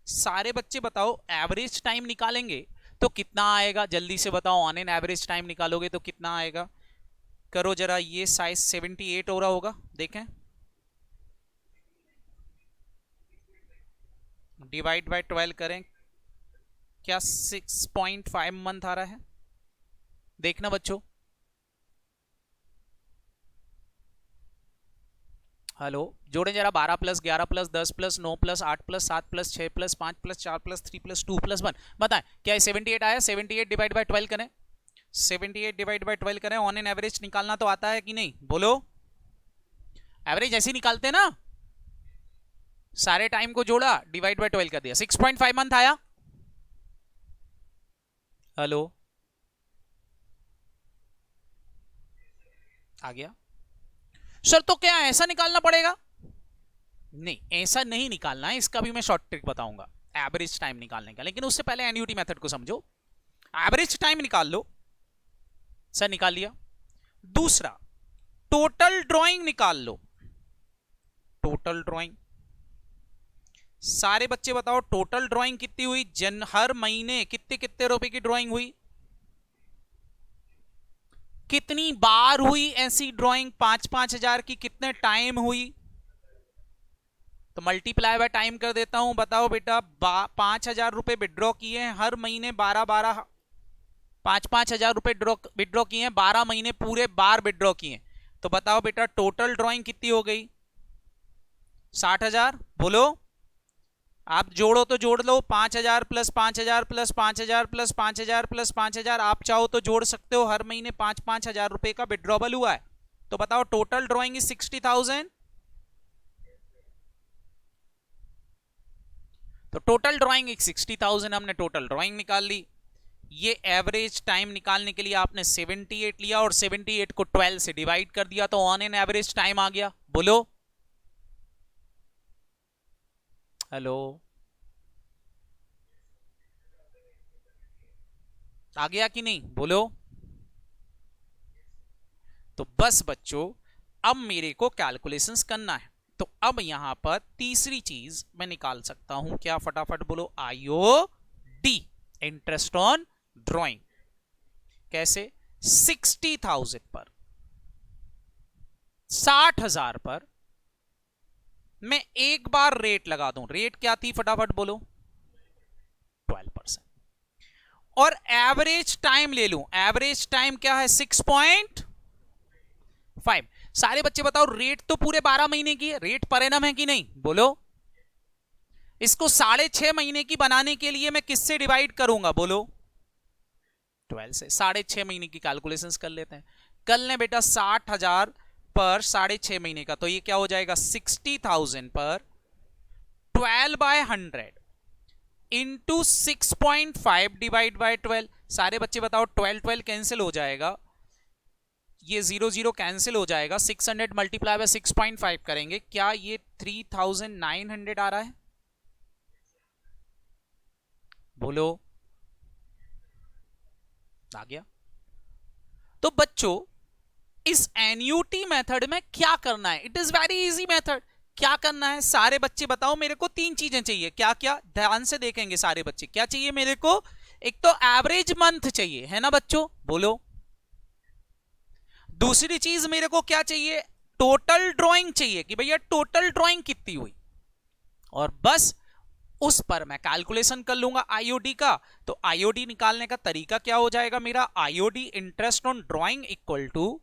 सारे बच्चे बताओ एवरेज टाइम निकालेंगे तो कितना आएगा, जल्दी से बताओ। ऑन इन एवरेज टाइम निकालोगे तो कितना आएगा, करो जरा। ये साइज 78 हो रहा होगा, देखें। डिवाइड बाय 12 करें, क्या 6.5 मंथ आ रहा है, देखना बच्चों। हेलो, जोड़े जरा। 12 plus 11 plus 10 plus 9 plus 8 plus 7 plus 6 plus 5 plus 4 plus 3 plus 2 plus 1, बताएं क्या 78 आया। 78 डिवाइड बाय 12 करें, 78 डिवाइड बाय 12 करें। ऑन एन एवरेज निकालना तो आता है कि नहीं, बोलो। एवरेज ऐसे निकालते ना, सारे टाइम को जोड़ा, डिवाइड बाय 12 कर दिया, 6.5 मंथ आया। हेलो, आ गया सर। तो क्या ऐसा निकालना पड़ेगा, नहीं ऐसा नहीं निकालना है, इसका भी मैं शॉर्ट ट्रिक बताऊंगा एवरेज टाइम निकालने का। लेकिन उससे पहले एनयूटी मेथड को समझो। एवरेज टाइम निकाल लो, सर निकाल लिया। दूसरा, टोटल ड्राइंग निकाल लो। टोटल ड्राइंग, सारे बच्चे बताओ टोटल ड्राइंग कितनी हुई, हर महीने कितने कितने रुपए की ड्राइंग हुई, कितनी बार हुई ऐसी ड्राइंग, 5-5 हजार की, कितने टाइम हुई। तो मल्टीप्लाई बाय टाइम कर देता हूं, बताओ बेटा। 5,000 रुपए विड्रॉ किए हैं, हर महीने 12-12 5-5 हजार रुपए विड्रॉ किए हैं, 12 महीने पूरे बार विड्रॉ किए। तो बताओ बेटा टोटल ड्राइंग कितनी हो गई, 60,000। बोलो, आप जोड़ो तो जोड़ लो, 5,000 प्लस 5,000 प्लस 5,000 प्लस 5,000 प्लस 5,000। आप चाहो तो जोड़ सकते हो, हर महीने 5-5 हजार रुपए का विड्रॉवल हुआ है। तो बताओ टोटल ड्राइंग इज 60,000। तो टोटल ड्राइंग 60,000, हमने टोटल ड्राइंग निकाल ली। ये एवरेज टाइम निकालने के लिए आपने 78 लिया और 78 को 12 से डिवाइड कर दिया, तो ऑन एन एवरेज टाइम आ गया। बोलो, हेलो, आ गया कि नहीं, बोलो। तो बस बच्चों, अब मेरे को कैलकुलेशंस करना है। तो अब यहां पर तीसरी चीज मैं निकाल सकता हूं, क्या, फटाफट बोलो, IOD, इंटरेस्ट ऑन ड्राइंग। कैसे, 60,000 पर, 60,000 पर मैं एक बार रेट लगा दूं। रेट क्या थी, फटाफट बोलो, 12%। और एवरेज टाइम ले लूं, एवरेज टाइम क्या है, 6.5। सारे बच्चे बताओ, रेट तो पूरे 12 महीने की है, रेट पर एनम है कि नहीं, बोलो। इसको 6.5 महीने की बनाने के लिए मैं किससे डिवाइड करूंगा, बोलो, 12 से। 6.5 महीने की कैलकुलेशंस कर लेते हैं। कल ने बेटा 60,000 पर 6.5 महीने का, तो ये क्या हो जाएगा, 60,000 पर 12/100 इंटू 6.5 डिवाइड बाय 12। सारे बच्चे बताओ, 12 कैंसिल हो जाएगा, ये 0 कैंसिल हो जाएगा। 600 मल्टीप्लाई बाय 6.5 करेंगे, क्या ये 3,900 आ रहा है, बोलो, आ गया। तो बच्चों, इस एनयूटी मेथड में क्या करना है, it is very easy method. क्या करना है, सारे बच्चे बताओ मेरे को, 3 चीजें चाहिए। क्या क्या, ध्यान से देखेंगे सारे बच्चे। क्या चाहिए मेरे को, एक तो एवरेज मंथ चाहिए, है ना बच्चों, बोलो। दूसरी चीज मेरे को क्या चाहिए, टोटल ड्राइंग चाहिए, कि भैया टोटल ड्राइंग कितनी हुई। और बस उस पर मैं कैलकुलेशन कर लूंगा आईओडी का। तो आईओडी निकालने का तरीका क्या हो जाएगा मेरा, IOD interest on drawing equal to,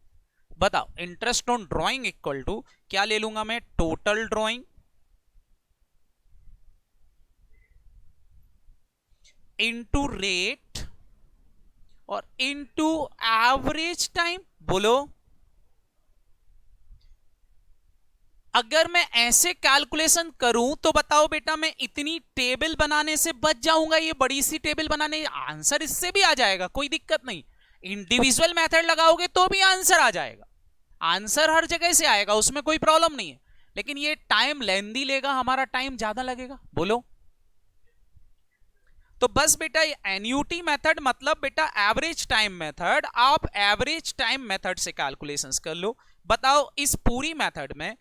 बताओ, interest on drawing equal to क्या ले लूंगा मैं, टोटल ड्राइंग इनटू रेट और इनटू एवरेज टाइम। बोलो, अगर मैं ऐसे कैलकुलेशन करूं तो बताओ बेटा, मैं इतनी टेबल बनाने से बच जाऊंगा, ये बड़ी सी टेबल बनाने, आंसर इससे भी आ जाएगा, कोई दिक्कत नहीं। इंडिविजुअल मेथड लगाओगे तो भी आंसर आ जाएगा, आंसर हर जगह से आएगा, उसमें कोई प्रॉब्लम नहीं है। लेकिन ये टाइम लेंदी लेगा, हमारा टाइम ज्यादा लगेगा। बोलो, तो बस बेटा एनयूटी मेथड मतलब बेटा एवरेज टाइम मेथड, आप एवरेज टाइम मेथड से कैलकुलेशंस कर लो। बताओ, इस पूरी मेथड में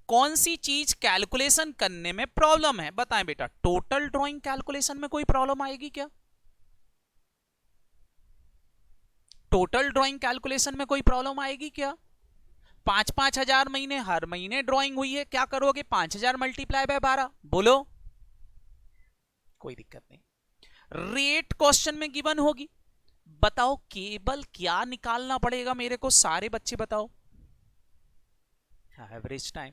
कौन सी चीज कैलकुलेशन करने में प्रॉब्लम है बताएं बेटा। टोटल ड्राइंग कैलकुलेशन में कोई प्रॉब्लम आएगी क्या? टोटल ड्राइंग कैलकुलेशन में कोई प्रॉब्लम आएगी क्या? 5,000 महीने, हर महीने ड्राइंग हुई है, क्या करोगे? 5,000 मल्टीप्लाई बाय 12, बोलो। कोई दिक्कत नहीं। रेट क्वेश्चन में गिवन होगी। बताओ केवल क्या निकालना पड़ेगा मेरे को, सारे बच्चे बताओ। Average time.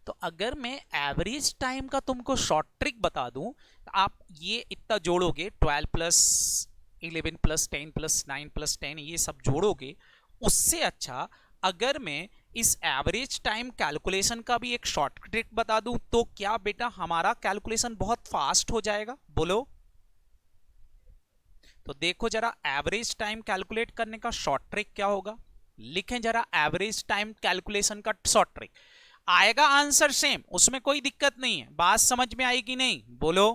तो अगर मैं एवरेज टाइम का तुमको शॉर्ट ट्रिक बता दूं, तो आप ये इतना जोड़ोगे, 12 प्लस 11 प्लस 10 प्लस 9 प्लस 10, ये सब जोड़ोगे। उससे अच्छा अगर मैं इस एवरेज टाइम कैलकुलेशन का भी एक शॉर्ट ट्रिक बता दूं, तो क्या बेटा हमारा कैलकुलेशन बहुत फास्ट हो जाएगा, बोलो। तो देखो जरा एवरेज टाइम कैलकुलेट करने का शॉर्ट ट्रिक क्या होगा, लिखें जरा एवरेज टाइम कैलकुलेशन का शॉर्ट ट्रिक। आएगा आंसर सेम, उसमें कोई दिक्कत नहीं है। बात समझ में आएगी नहीं, बोलो।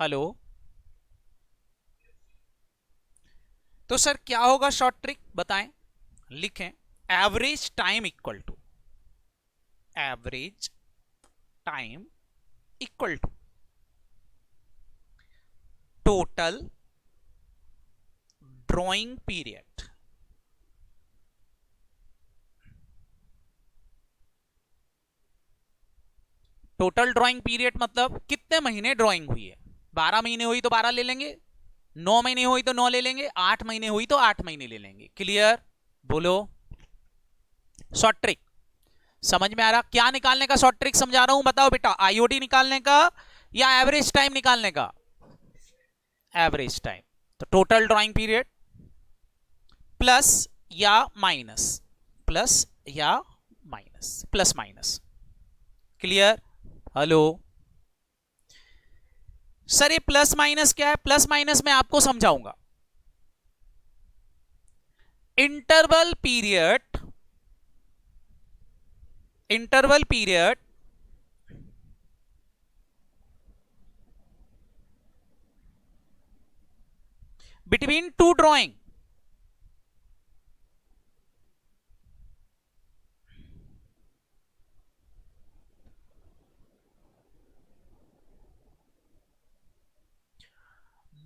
हेलो। तो सर क्या होगा शॉर्ट ट्रिक बताएं, लिखें। Average time equal to, average time equal to total drawing period. Total drawing period मतलब कितने महीने ड्राइंग हुई है। 12 महीने हुई तो 12 ले लेंगे, 9 महीने हुई तो 9 ले लेंगे, 8 महीने हुई तो 8 महीने ले लेंगे। क्लियर, बोलो। शॉर्ट ट्रिक समझ में आ रहा? क्या निकालने का शॉर्ट ट्रिक समझा रहा हूं, बताओ बेटा। आईओडी निकालने का या एवरेज टाइम निकालने का? Average time. तो टोटल ड्राइंग पीरियड प्लस या माइनस, प्लस या minus, plus minus. Clear? Hello sir, ये प्लस माइनस क्या है? प्लस माइनस मैं आपको समझाऊंगा। Interval period, interval period between two drawing.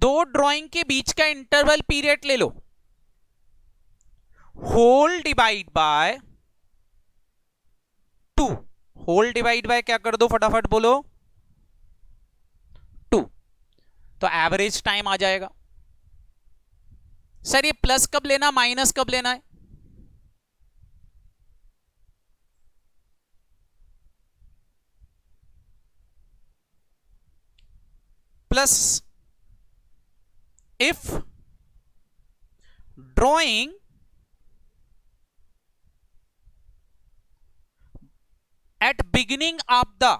दो ड्राइंग के बीच का इंटरवल पीरियड ले लो, whole divide by 2। Whole divide by क्या कर दो, फटाफट बोलो, 2। तो एवरेज टाइम आ जाएगा। सर ये प्लस कब लेना, माइनस कब लेना है? Plus if drawing at beginning of the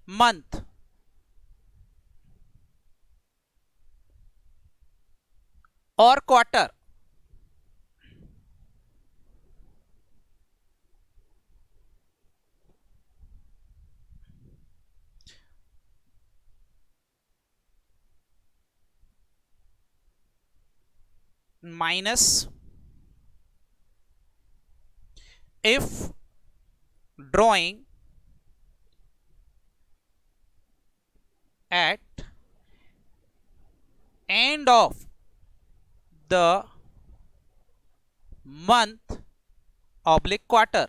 month or quarter minus if drawing at end of the month oblique quarter।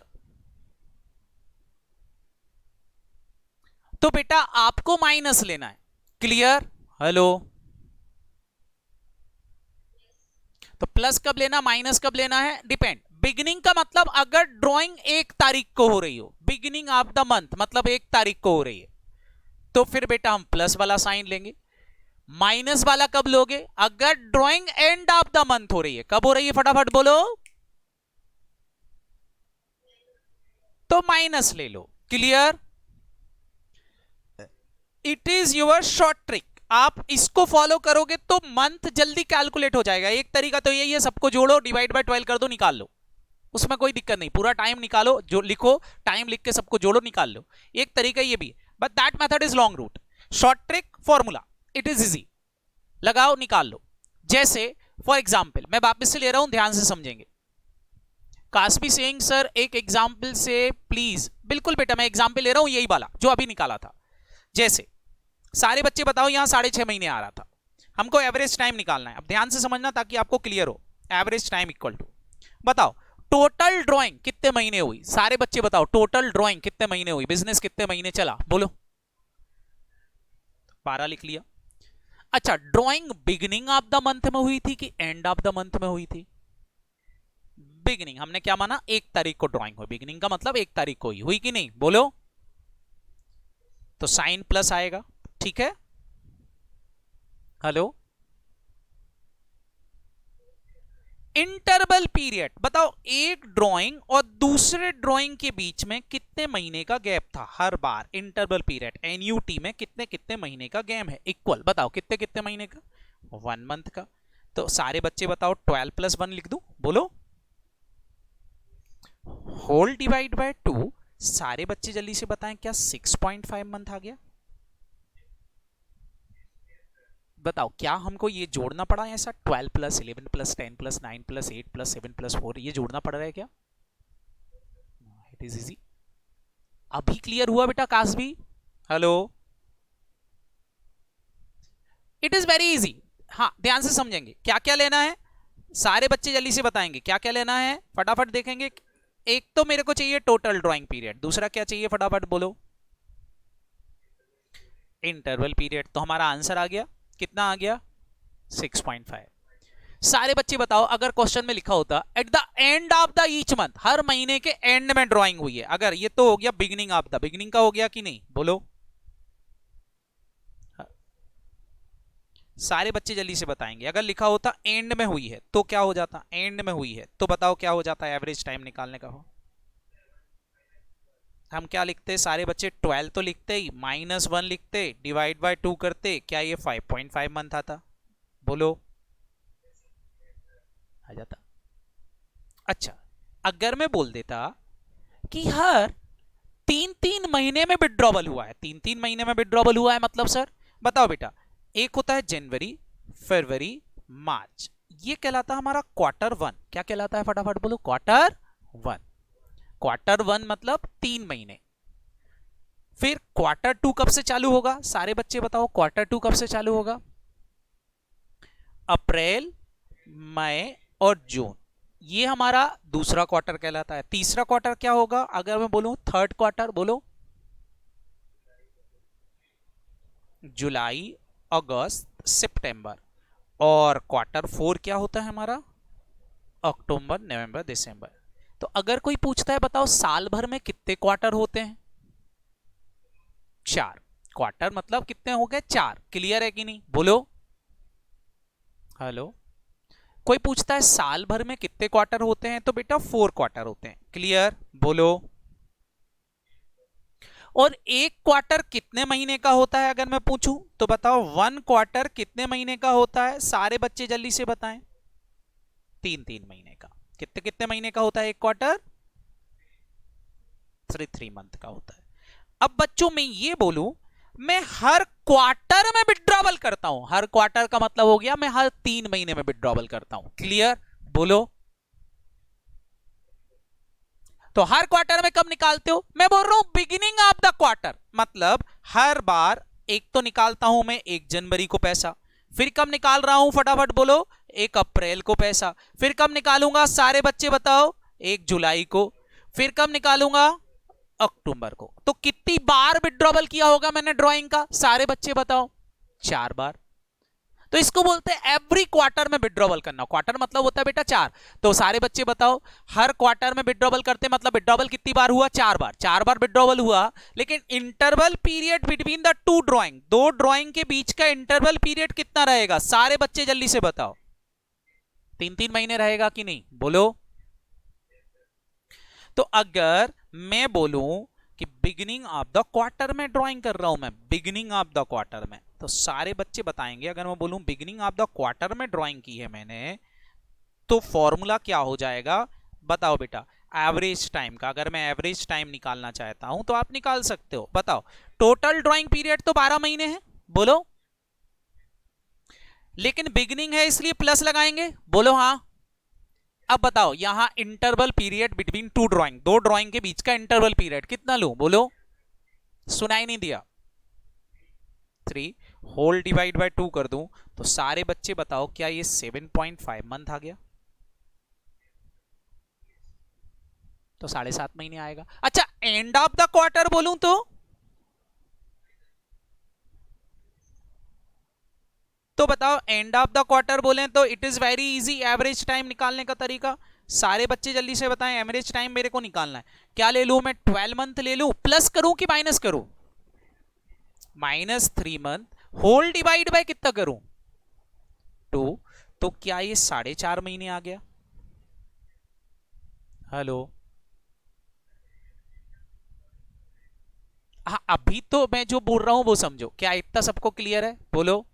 तो बेटा आपको माइनस लेना है। क्लियर? हेलो। तो प्लस कब लेना, माइनस कब लेना है, डिपेंड। बिगिनिंग का मतलब अगर ड्राइंग 1 तारीख को हो रही हो, बिगिनिंग ऑफ द मंथ मतलब 1 तारीख को हो रही है, तो फिर बेटा हम प्लस वाला साइन लेंगे। माइनस वाला कब लोगे, अगर drawing and of the month हो रही है। कब हो रही है, फटाफट बोलो। तो माइनस ले लो। Clear? It is your short trick. आप इसको फॉलो करोगे तो मंथ जल्दी कैलकुलेट हो जाएगा। एक तरीका तो यही है, सबको जोड़ो, डिवाइड बाय 12 कर दो, निकाल लो। उसमें कोई दिक्कत नहीं, पूरा टाइम निकालो, जो लिखो टाइम लिख के सबको जोड़ो निकाल लो। एक तरीका ये भी, but that method is long route. Short trick formula, it is easy, लगाओ निकाल लो। जैसे फॉर एग्जाम्पल मैं वापस से ले रहा हूं, ध्यान से समझेंगे। कास्बी सेइंग सर एक एग्जाम्पल से प्लीज, बिल्कुल बेटा मैं एग्जाम्पल ले रहा हूं यही वाला जो अभी निकाला था। जैसे सारे बच्चे बताओ यहां 6.5 महीने आ रहा था, हमको एवरेज टाइम निकालना है। अब ध्यान से समझना ताकि आपको क्लियर हो। एवरेज टाइम इक्वल टू, बताओ टोटल ड्राइंग कितने महीने हुई, सारे बच्चे बताओ टोटल ड्राइंग कितने महीने हुई, बिजनेस कितने महीने चला, बोलो। 12 लिख लिया। अच्छा, drawing beginning of the month में हुई थी कि एंड ऑफ द मंथ में हुई थी? बिगिनिंग, हमने क्या माना, 1 तारीख को ड्राइंग हुई, बिगिनिंग का मतलब 1 तारीख को हुई कि नहीं, बोलो। तो साइन प्लस आएगा, ठीक है। हेलो, इंटरवल पीरियड बताओ, एक ड्राइंग और दूसरे ड्राइंग के बीच में कितने महीने का गैप था हर बार। इंटरवल पीरियड एनयूटी में कितने कितने महीने का गैप है, इक्वल बताओ कितने कितने महीने का, 1 मंथ का। तो सारे बच्चे बताओ 12 + 1 लिख दूं, बोलो। होल डिवाइड बाय 2, सारे बच्चे जल्दी से बताएं क्या 6.5 मंथ आ गया? बताओ क्या हमको ये जोड़ना पड़ा है ऐसा, 12 + 11 + 10 + 9 + 8 + 7 + 4, ये जोड़ना पड़ रहा है क्या? It is easy. अभी क्लियर हुआ बेटा कास्बी? Hello, it is very easy. हाँ ध्यान से समझेंगे क्या क्या लेना है, सारे बच्चे जल्दी से बताएंगे क्या क्या लेना है, फटाफट देखेंगे। एक तो मेरे को चाहिए टोटल ड्राइंग पीरियड, दूसरा क्या चाहिए फटाफट बोलो, इंटरवल पीरियड। तो हमारा आंसर आ गया, कितना आ गया, 6.5। सारे बच्चे बताओ अगर क्वेश्चन में लिखा होता at the end of the each month, हर महीने के एंड में ड्राइंग हुई है, अगर ये तो हो गया बिगिनिंग ऑफ द, बिगिनिंग का हो गया कि नहीं, बोलो। सारे बच्चे जल्दी से बताएंगे, अगर लिखा होता एंड में हुई है तो क्या हो जाता, एंड में हुई है तो बताओ क्या हो जाता है, एवरेज टाइम निकालने का हो। हम क्या लिखते, सारे बच्चे 12 तो लिखते ही, -1 लिखते, डिवाइड बाय 2 करते, क्या ये 5.5 मंथ आता, बोलो, आ जाता। अच्छा, अगर मैं बोल देता कि हर 3-3 महीने में विड्रॉवल हुआ है, 3-3 महीने में विड्रॉवल हुआ है, मतलब सर बताओ बेटा, एक होता है जनवरी, फरवरी, मार्च, ये कहलाता है हमारा Q1। क्या कहलाता है फटाफट बोलो, Q1। Q1 मतलब 3 महीने। फिर Q2 कब से चालू होगा, सारे बच्चे बताओ Q2 कब से चालू होगा, अप्रैल, मई और जून, ये हमारा दूसरा क्वार्टर कहलाता है। तीसरा क्वार्टर क्या होगा, अगर मैं बोलूं थर्ड क्वार्टर, बोलो, जुलाई, अगस्त, सितंबर। और Q4 क्या होता है हमारा, अक्टूबर, नवंबर, दिसंबर। तो अगर कोई पूछता है बताओ साल भर में कितने क्वार्टर होते हैं, 4 क्वार्टर, मतलब कितने हो गए, 4। क्लियर है कि नहीं, बोलो। हेलो, कोई पूछता है साल भर में कितने क्वार्टर होते हैं, तो बेटा 4 क्वार्टर होते हैं। क्लियर, बोलो। और एक क्वार्टर कितने महीने का होता है अगर मैं पूछूं तो बताओ 1 क्वार्टर कितने महीने का होता है, सारे बच्चे जल्दी से बताएं। 3-3 महीने का। कितने कितने महीने का होता है एक क्वार्टर, 3 मंथ का होता है। अब बच्चों में ये बोलूं, मैं हर क्वार्टर में विड्रॉवल करता हूं, हर क्वार्टर का मतलब हो गया मैं हर 3 महीने में विड्रॉवल करता हूं। क्लियर, बोलो। तो हर क्वार्टर में कब निकालते हो, मैं बोल रहा हूं बिगिनिंग ऑफ द क्वार्टर, मतलब हर बार एक तो निकालता हूं मैं 1 जनवरी को पैसा, फिर कब निकाल रहा हूं फटाफट बोलो, 1 अप्रैल को पैसा, फिर कब निकालूंगा सारे बच्चे बताओ, 1 जुलाई को, फिर कब निकालूंगा, अक्टूबर को। तो कितनी बार विड्रॉवल किया होगा मैंने ड्राइंग का, सारे बच्चे बताओ, 4 बार। तो इसको बोलते हैं एवरी क्वार्टर में विड्रॉवल करना, क्वार्टर मतलब होता है बेटा 4। तो सारे बच्चे बताओ हर क्वार्टर में विड्रॉवल करते, मतलब विड्रॉवल कितनी बार हुआ, 4 बार, 4 बार विड्रॉवल हुआ। लेकिन interval period between the 2 drawing, 2 drawing के बीच का इंटरवल पीरियड कितना रहेगा, सारे बच्चे जल्दी से बताओ, 3-3 महीने रहेगा कि नहीं, बोलो। तो अगर मैं बोलूं कि बिगिनिंग ऑफ द क्वार्टर में ड्राइंग कर रहा हूं मैं, बिगिनिंग ऑफ द क्वार्टर में, तो सारे बच्चे बताएंगे अगर मैं बोलूं बिगिनिंग ऑफ द क्वार्टर में ड्राइंग की है मैंने, तो फॉर्मूला क्या हो जाएगा, बताओ बेटा, एवरेज टाइम का, अगर मैं एवरेज टाइम निकालना चाहता हूं तो आप निकाल सकते हो। बताओ, टोटल ड्राइंग पीरियड तो 12 महीने है, बोलो, लेकिन बिगिनिंग है इसलिए प्लस लगाएंगे, बोलो हाँ। अब बताओ, यहां interval period between two drawing, दो ड्राइंग के बीच का इंटरवल पीरियड कितना लूं, बोलो, सुनाई नहीं दिया, 3 होल डिवाइड बाय 2 कर दूं तो सारे बच्चे बताओ क्या ये 7.5 मंथ आ गया, तो 7.5 महीने आएगा। अच्छा, एंड ऑफ द क्वार्टर बोलूं तो बताओ, एंड ऑफ द क्वार्टर बोले तो it is very easy average time निकालने का तरीका। सारे बच्चे जल्दी से बताएं, एवरेज टाइम मेरे को निकालना है, क्या ले लूं मैं, 12 मंथ ले लूं, प्लस करूं कि माइनस करूं, -3 मंथ, होल डिवाइड बाय कितना करूं, 2, तो क्या ये 4.5 महीने आ गया, हेलो, हाँ अभी तो मैं जो बोल रहा हूं वो समझो, क्या इतना सबको क्लियर है, बोलो।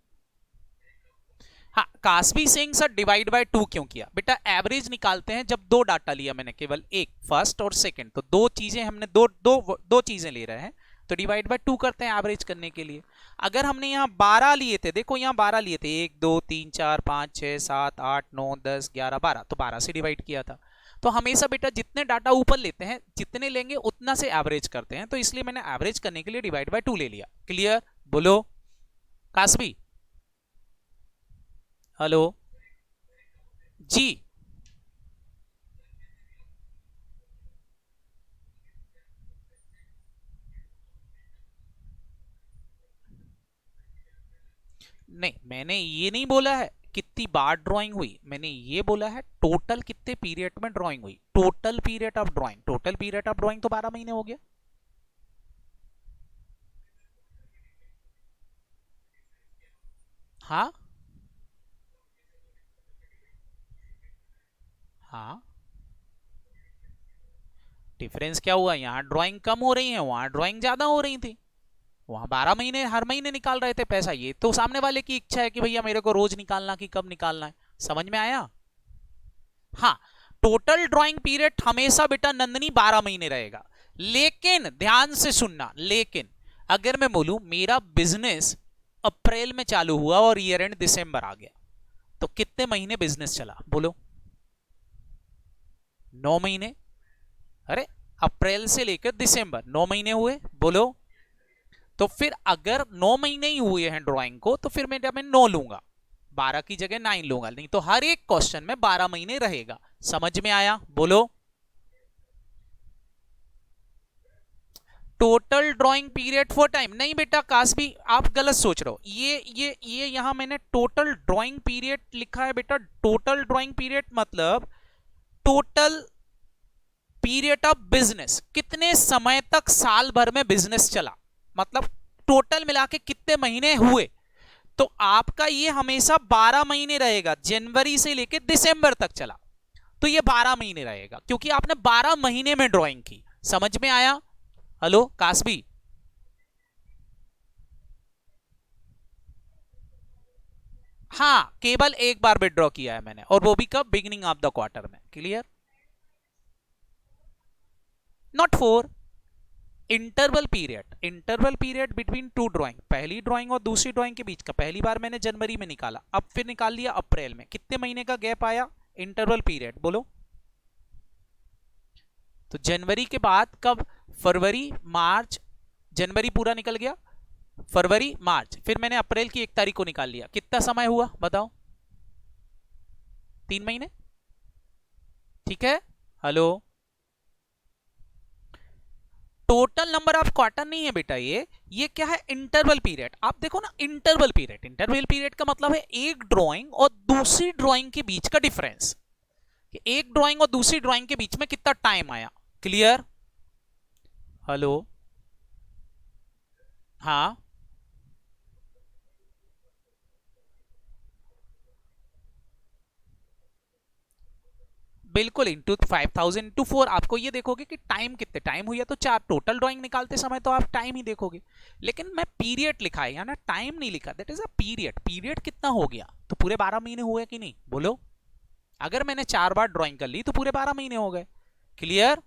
हाँ, Cosby Singh sir divide by 2 क्यों किया बेटा, एवरेज निकालते हैं जब दो डाटा लिया मैंने, केवल एक, फर्स्ट और सेकंड, तो दो चीजें हमने दो चीजें ले रहे हैं, तो डिवाइड बाय 2 करते हैं एवरेज करने के लिए। अगर हमने यहाँ 12 लिए थे, देखो यहाँ 12 लिए थे, 1 2 3 4 5 6 7 8 9 10 11 12, तो 12 से डिवाइड किया था। तो हमेशा बेटा जितने डाटा ऊपर लेते हैं, जितने लेंगे उतना से एवरेज करते हैं, तो इसलिए मैंने एवरेज करने के लिए डिवाइड बाय 2 ले लिया। क्लियर, बोलो कास्बी, हेलो जी। नहीं, मैंने ये नहीं बोला है कितनी बार ड्राइंग हुई, मैंने ये बोला है टोटल कितने पीरियड में ड्राइंग हुई, total period of drawing, total period of drawing तो 12 महीने हो गया। हाँ हाँ, डिफरेंस क्या हुआ, यहाँ ड्राइंग कम हो रही है, वहां ड्राइंग ज्यादा हो रही थी, वहां 12 महीने हर महीने निकाल रहे थे पैसा, ये तो सामने वाले की इच्छा है कि भैया मेरे को रोज निकालना कि कब निकालना है, समझ में आया। हाँ, टोटल ड्राइंग पीरियड हमेशा बेटा नंदनी 12 महीने रहेगा, लेकिन ध्यान से सुनना, लेकिन अगर मैं बोलूं मेरा बिजनेस अप्रैल में चालू हुआ और ईयर एंड दिसंबर आ गया, तो कितने महीने बिजनेस चला, बोलो, 9 महीने, अरे अप्रैल से लेकर दिसंबर 9 महीने हुए, बोलो। तो फिर अगर 9 महीने ही हुए हैं ड्राइंग को, तो फिर मैं 9 लूंगा, 12 की जगह 9 लूंगा, नहीं तो हर एक क्वेश्चन में 12 महीने रहेगा, समझ में आया, बोलो। Total drawing period for time, नहीं बेटा कास्बी आप गलत सोच रहे हो, ये यहां मैंने टोटल ड्राइंग पीरियड लिखा है बेटा, टोटल ड्राइंग पीरियड मतलब टोटल पीरियड ऑफ बिजनेस, कितने समय तक साल भर में बिजनेस चला, मतलब टोटल मिला के कितने महीने हुए, तो आपका ये हमेशा 12 महीने रहेगा, जनवरी से लेकर दिसंबर तक चला, तो ये 12 महीने रहेगा, क्योंकि आपने 12 महीने में ड्राइंग की, समझ में आया, हेलो कास्बी। हाँ, केवल एक बार विड्रॉ किया है मैंने, और वो भी कब, बिगिनिंग ऑफ द क्वार्टर में, clear, not four, interval period between two drawing, पहली ड्राइंग और दूसरी ड्राइंग के बीच का, पहली बार मैंने जनवरी में निकाला, अब फिर निकाल लिया अप्रैल में, कितने महीने का गैप आया, इंटरवल पीरियड, बोलो। तो जनवरी के बाद कब, फरवरी मार्च, जनवरी पूरा निकल गया, फरवरी मार्च, फिर मैंने अप्रैल की 1 तारीख को निकाल लिया, कितना समय हुआ बताओ, 3 महीने, ठीक है, hello. Total number of quarter नहीं है बेटा, ये क्या है, इंटरवल पीरियड, आप देखो ना, इंटरवल पीरियड का मतलब है एक ड्राइंग और दूसरी ड्राइंग के बीच का डिफरेंस, कि एक ड्राइंग और दूसरी ड्राइंग के बीच में कितना टाइम आया, क्लियर, हेलो, हाँ बिल्कुल, इंटू 5000 इंटू 4, आपको ये देखोगे कि टाइम कितने टाइम हुई है, तो 4, टोटल ड्राइंग निकालते समय तो आप टाइम ही देखोगे, लेकिन मैं पीरियड लिखा है या ना, टाइम नहीं लिखा, that is a period, period कितना हो गया, तो पूरे 12 महीने हुए कि नहीं, बोलो। अगर मैंने 4 बार ड्राइंग कर ली तो पूरे 12 महीने हो गए। क्लियर?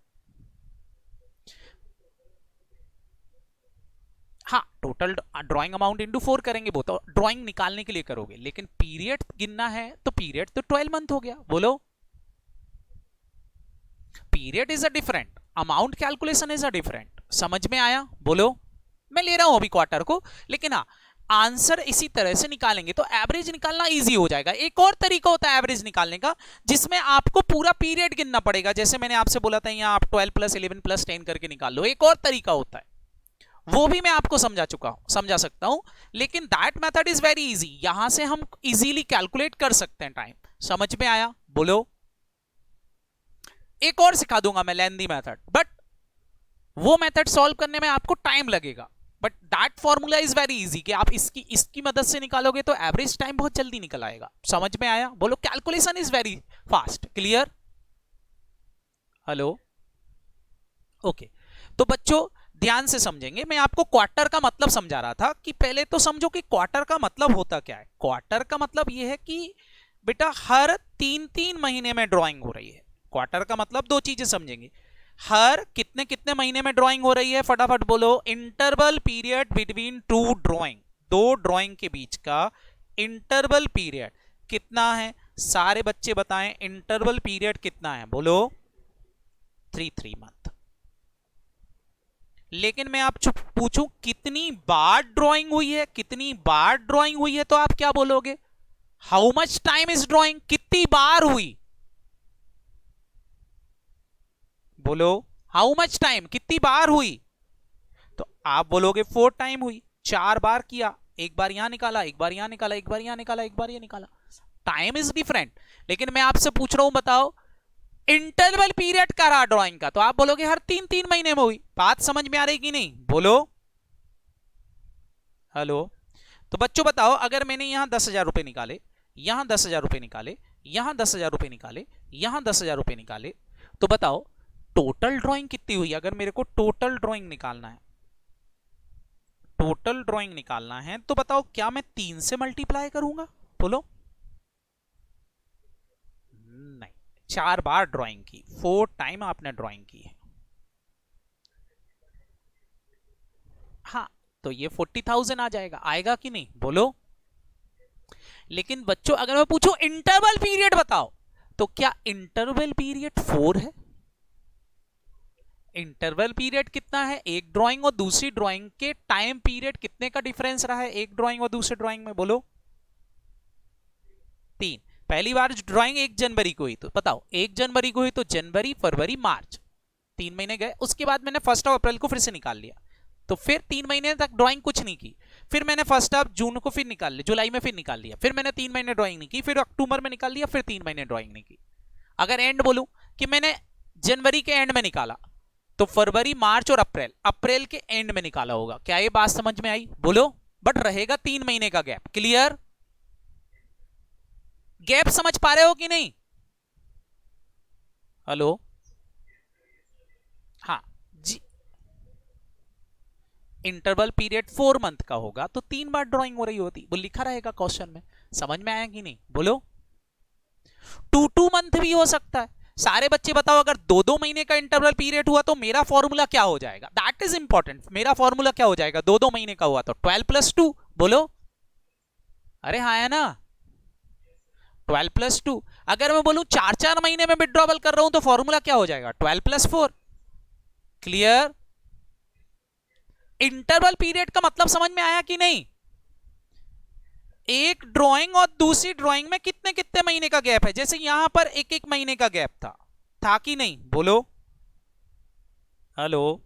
हाँ, टोटल ड्राइंग अमाउंट इंटू 4 करेंगे, वो तो ड्राइंग निकालने के लिए करोगे, लेकिन पीरियड गिनना है तो पीरियड तो 12 मंथ हो गया। बोलो, period is a different, amount calculation is a different. समझ में आया? बोलो। मैं ले रहा हूं अभी क्वार्टर को, लेकिन हाँ, आंसर इसी तरह से निकालेंगे तो एवरेज निकालना इजी हो जाएगा। एक और तरीका होता है एवरेज निकालने का, जिसमें आपको पूरा पीरियड गिनना पड़ेगा। जैसे मैंने आपसे बोला था यहाँ आप 12 प्लस 11 प्लस 10 करके निकाल लो। एक और तरीका होता है, वो भी मैं आपको समझा सकता हूं, लेकिन that method is very easy. यहां से हम इजीली कैलकुलेट कर सकते हैं टाइम। समझ में आया? बोलो। एक और सिखा दूंगा मैं लेंदी मेथड, बट वो मेथड सॉल्व करने में आपको टाइम लगेगा, but that formula is very easy कि आप इसकी मदद से निकालोगे तो एवरेज टाइम बहुत जल्दी निकल आएगा। समझ में आया? बोलो। Calculation is very fast. Clear? Hello? Okay. तो बच्चों ध्यान से समझेंगे। मैं आपको क्वार्टर का मतलब समझा रहा था कि पहले तो समझो कि क्वार्टर का मतलब होता क्या है। क्वार्टर का मतलब यह है कि बेटा हर 3-3 महीने में ड्राइंग हो रही है। क्वार्टर का मतलब दो चीजें समझेंगे, हर कितने कितने महीने में ड्राइंग हो रही है। फटाफट बोलो। Interval period between two drawing, दो ड्राइंग के बीच का इंटरवल पीरियड कितना है? सारे बच्चे बताएं इंटरवल पीरियड कितना है। बोलो। 3 मंथ। लेकिन मैं आप पूछूं कितनी बार ड्राइंग हुई है, कितनी बार ड्राइंग हुई है, तो आप क्या बोलोगे? How much time is drawing? कितनी बार हुई? बोलो। हाउ मच टाइम, कितनी बार हुई? तो आप बोलोगे 4 टाइम हुई। 4 बार किया, एक बार यहां निकाला, एक बार यहां निकाला, एक बार यहां निकाला, एक बार यहां निकाला। Time is different. लेकिन मैं आपसे पूछ रहा हूं, बताओ इंटरवल पीरियड का रहा ड्राइंग का, तो आप बोलोगे हर 3-3 महीने में हुई। बात समझ में आ रही कि नहीं? बोलो। हेलो? तो बच्चों बताओ, अगर मैंने यहां 10,000 रुपए निकाले, यहां 10,000 रुपए निकाले, यहां 10,000 रुपए निकाले, यहां 10,000 रुपए निकाले, तो बताओ टोटल ड्राइंग कितनी हुई? अगर मेरे को टोटल ड्राइंग निकालना है, टोटल ड्राइंग निकालना है, तो बताओ क्या मैं 3 से मल्टीप्लाई करूंगा? बोलो। नहीं, 4 बार ड्राइंग की, 4 टाइम आपने ड्राइंग की है। हाँ, तो ये 40,000 आ जाएगा। आएगा कि नहीं? बोलो। लेकिन बच्चों अगर मैं पूछूं इंटरवल पीरियड बताओ, तो क्या इंटरवल पीरियड 4 है? इंटरवल पीरियड कितना है? एक ड्राइंग और दूसरी ड्राइंग के टाइम पीरियड कितने का डिफरेंस रहा है एक ड्राइंग और दूसरी ड्राइंग में? बोलो। 3। पहली बार ड्राइंग 1 जनवरी को हुई, तो बताओ 1 जनवरी को हुई तो जनवरी, फरवरी, मार्च, 3 महीने गए। उसके बाद मैंने 1 अप्रैल को फिर से निकाल लिया, तो फिर 3 महीने तक ड्राइंग कुछ नहीं की। फिर मैंने 1 जून को फिर निकाल लिया, जुलाई में फिर निकाल लिया, फिर मैंने 3 महीने ड्राइंग नहीं की, फिर अक्टूबर में निकाल लिया, फिर 3 महीने ड्राइंग नहीं की। अगर एंड बोलूं कि मैंने जनवरी के एंड में निकाला, तो फरवरी, मार्च और अप्रैल, अप्रैल के एंड में निकाला होगा। क्या ये बात समझ में आई? बोलो। बट रहेगा 3 महीने का गैप। क्लियर? गैप समझ पा रहे हो कि नहीं? हेलो? हाँ जी। इंटरवल पीरियड 4 मंथ का होगा तो 3 बार ड्राइंग हो रही होती, वो लिखा रहेगा क्वेश्चन में। समझ में आया कि नहीं? बोलो। 2 मंथ भी हो सकता है। सारे बच्चे बताओ, अगर 2-2 महीने का इंटरवल पीरियड हुआ तो मेरा फॉर्मूला क्या हो जाएगा? That is important. मेरा फॉर्मूला क्या हो जाएगा? 2-2 महीने का हुआ तो 12 + 2। बोलो। अरे हाँ है ना? 12 + 2। अगर मैं बोलूं 4-4 महीने में विड्रॉवल कर रहा हूं तो फॉर्मूला क्या हो जाएगा? 12 + 4। क्लियर? इंटरवल पीरियड का मतलब समझ में आया कि नहीं? एक ड्राइंग और दूसरी ड्राइंग में कितने कितने महीने का गैप है। जैसे यहां पर 1-1 महीने का गैप था कि नहीं? बोलो। हेलो?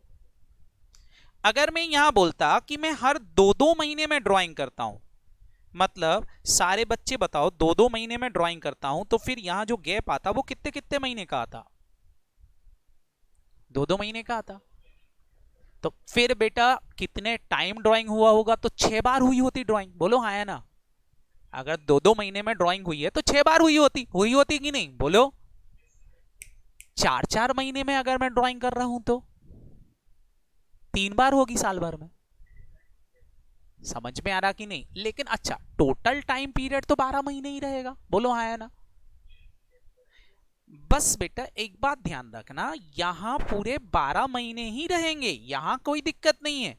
अगर मैं यहां बोलता कि मैं हर 2-2 महीने में ड्राइंग करता हूं, मतलब सारे बच्चे बताओ 2-2 महीने में ड्राइंग करता हूं, तो फिर यहां जो गैप आता वो कितने कितने महीने का आता? 2-2 महीने का आता। तो फिर बेटा कितने टाइम ड्राइंग हुआ होगा? तो 6 बार हुई होती ड्राइंग। बोलो हाँ है ना? अगर 2-2 महीने में ड्राइंग हुई है तो 6 बार हुई होती कि नहीं? बोलो। 4-4 महीने में अगर मैं ड्राइंग कर रहा हूं तो 3 बार होगी साल भर में। समझ में आ रहा कि नहीं? लेकिन अच्छा, टोटल टाइम पीरियड तो 12 महीने ही रहेगा। बोलो हाँ है ना? बस बेटा एक बात ध्यान रखना, यहां पूरे 12 महीने ही रहेंगे, यहां कोई दिक्कत नहीं है।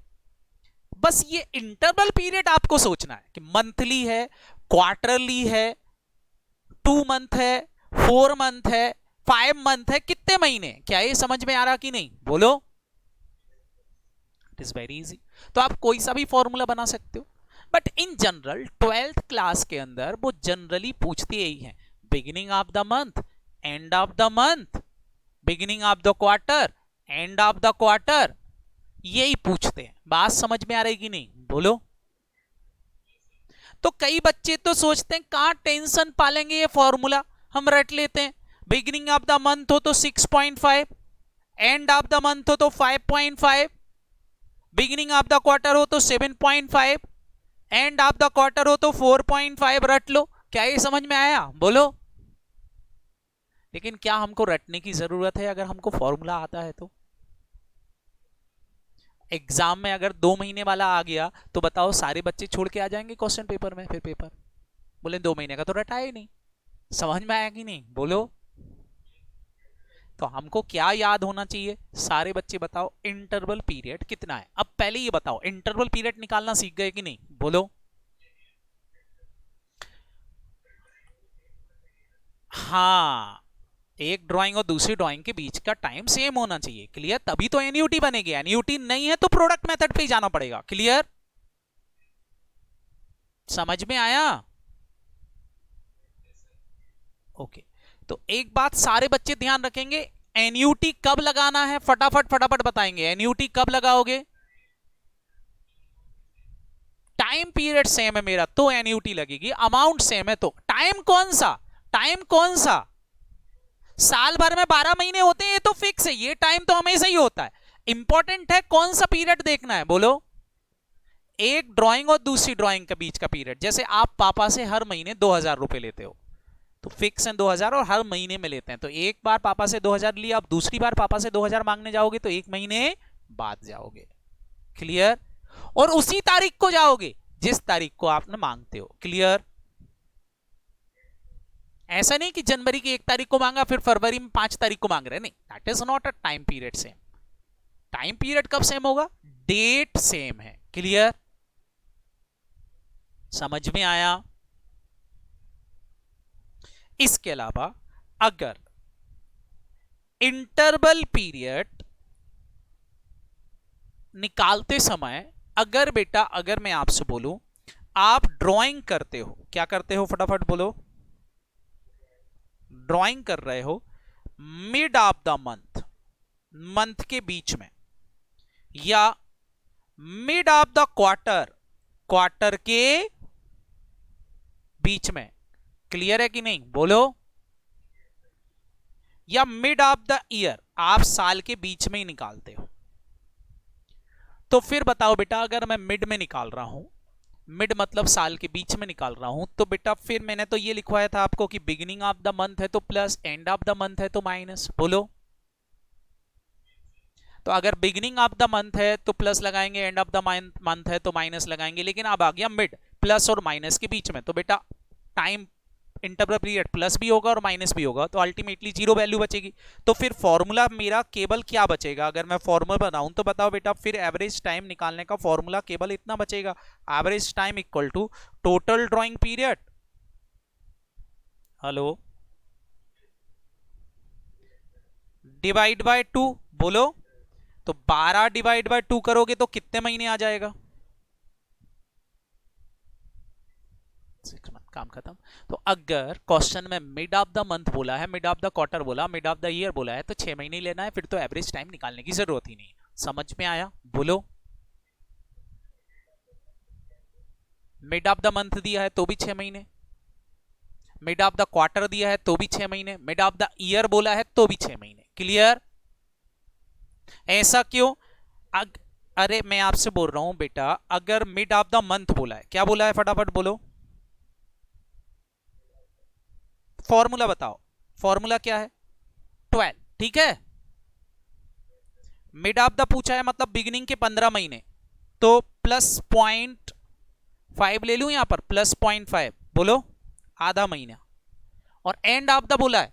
बस ये इंटरवल पीरियड आपको सोचना है कि मंथली है, क्वार्टरली है, 2 मंथ है, 4 मंथ है, 5 मंथ है, कितने महीने। क्या ये समझ में आ रहा कि नहीं, बोलो। It is very easy. तो आप कोई सा भी फॉर्मूला बना सकते हो, but in general 12th class के अंदर वो जनरली पूछते यही है, beginning of the month, and of the month, beginning of the quarter, and of the quarter, यही पूछते हैं। बात समझ में आ रही कि नहीं, बोलो। तो कई बच्चे तो सोचते हैं कहां टेंशन पालेंगे, ये फॉर्मूला हम रट लेते हैं। बिगिनिंग ऑफ द मंथ हो तो 6.5, एंड ऑफ द मंथ हो तो 5.5, बिगिनिंग ऑफ द क्वार्टर हो तो 7.5, एंड ऑफ द क्वार्टर हो तो 4.5, रट लो। क्या ये समझ में आया, बोलो। लेकिन क्या हमको रटने की जरूरत है अगर हमको फॉर्मूला आता है तो? एग्जाम में अगर 2 महीने वाला आ गया तो बताओ सारे बच्चे छोड़ के आ जाएंगे क्वेश्चन पेपर में, फिर पेपर बोले 2 महीने का तो रटा ही नहीं। समझ में आया कि नहीं, बोलो। तो हमको क्या याद होना चाहिए, सारे बच्चे बताओ इंटरवल पीरियड कितना है। अब पहले ये बताओ इंटरवल पीरियड निकालना सीख गए कि नहीं, बोलो। हाँ, एक ड्राइंग और दूसरी ड्राइंग के बीच का टाइम सेम होना चाहिए, क्लियर, तभी तो एनयूटी बनेगी। एनयूटी नहीं है तो प्रोडक्ट मेथड पे ही जाना पड़ेगा, क्लियर, समझ में आया। ओके, तो एक बात सारे बच्चे ध्यान रखेंगे, एनयूटी कब लगाना है, फटाफट फटाफट बताएंगे। एनयूटी कब लगाओगे, टाइम पीरियड सेम है मेरा तो एनयूटी लगेगी, अमाउंट सेम है तो। टाइम कौन सा, टाइम कौन सा, साल भर में 12 महीने होते हैं, ये तो फिक्स है, ये टाइम तो हमेशा ही होता है। इंपॉर्टेंट है कौन सा पीरियड देखना है, बोलो। एक ड्राइंग और दूसरी ड्राइंग के बीच का पीरियड, जैसे आप पापा से हर महीने 2000 रुपए लेते हो, तो फिक्स है 2000 और हर महीने में लेते हैं, तो एक बार पापा से 2000 लिया, अब दूसरी बार पापा से 2000 मांगने जाओगे तो 1 महीने बाद जाओगे, क्लियर, और उसी तारीख को जाओगे जिस तारीख को आपने मांगते हो, क्लियर। ऐसा नहीं कि जनवरी की 1 तारीख को मांगा फिर फरवरी में 5 तारीख को मांग रहे, नहीं, that is not a time period same. Time period कब सेम होगा, डेट सेम है, क्लियर, समझ में आया। इसके अलावा अगर इंटरवल पीरियड निकालते समय, अगर बेटा अगर मैं आपसे बोलूं आप ड्राइंग करते हो, क्या करते हो, फटाफट बोलो, ड्राइंग कर रहे हो mid of the month, month के बीच में, या mid of the quarter, quarter के बीच में, क्लियर है कि नहीं, बोलो, या मिड ऑफ द ईयर, आप साल के बीच में ही निकालते हो, तो फिर बताओ बेटा अगर मैं मिड में निकाल रहा हूं, मिड मतलब साल के बीच में निकाल रहा हूं, तो बेटा फिर मैंने तो ये लिखवाया था आपको कि बिगिनिंग ऑफ द मंथ है तो plus, and of the month है तो माइनस, बोलो। तो अगर बिगिनिंग ऑफ द मंथ है तो प्लस लगाएंगे, एंड ऑफ द मंथ है तो माइनस लगाएंगे, लेकिन अब आ गया मिड, प्लस और माइनस के बीच में, तो बेटा टाइम इंटरवल पीरियड प्लस भी होगा और माइनस भी होगा, तो अल्टीमेटली 0 वैल्यू बचेगी। तो फिर फॉर्मूला मेरा केवल क्या बचेगा, अगर मैं फॉर्मूला बनाऊं तो बताओ बेटा, फिर एवरेज टाइम निकालने का फॉर्मूला केवल इतना बचेगा, average time equal to total drawing period, hello, divide by 2, बोलो। तो 12 डिवाइड बाय 2 करोगे तो कितने महीने आ जाएगा, 6 मंथ, काम खत्म। तो अगर क्वेश्चन में मिड ऑफ द मंथ बोला है, मिड ऑफ द क्वार्टर बोला, मिड ऑफ द ईयर बोला है, तो 6 महीने लेना है, फिर तो एवरेज टाइम निकालने की जरूरत ही नहीं। समझ में आया, बोलो। मिड ऑफ द मंथ दिया है तो भी 6 महीने, मिड ऑफ द क्वार्टर दिया है तो भी 6 महीने, मिड ऑफ द ईयर बोला है तो भी 6 महीने, क्लियर। ऐसा क्यों, अरे मैं आपसे बोल रहा हूं बेटा, अगर मिड ऑफ द मंथ बोला है, क्या बोला है, फटाफट बोलो, फॉर्मूला बताओ, फॉर्मूला क्या है, 12, ठीक है। मिड ऑफ द पूछा है मतलब बिगिनिंग के 15 महीने, तो प्लस 0.5 ले लूं यहां पर, प्लस 0.5, बोलो, आधा महीना, और एंड ऑफ द बोला है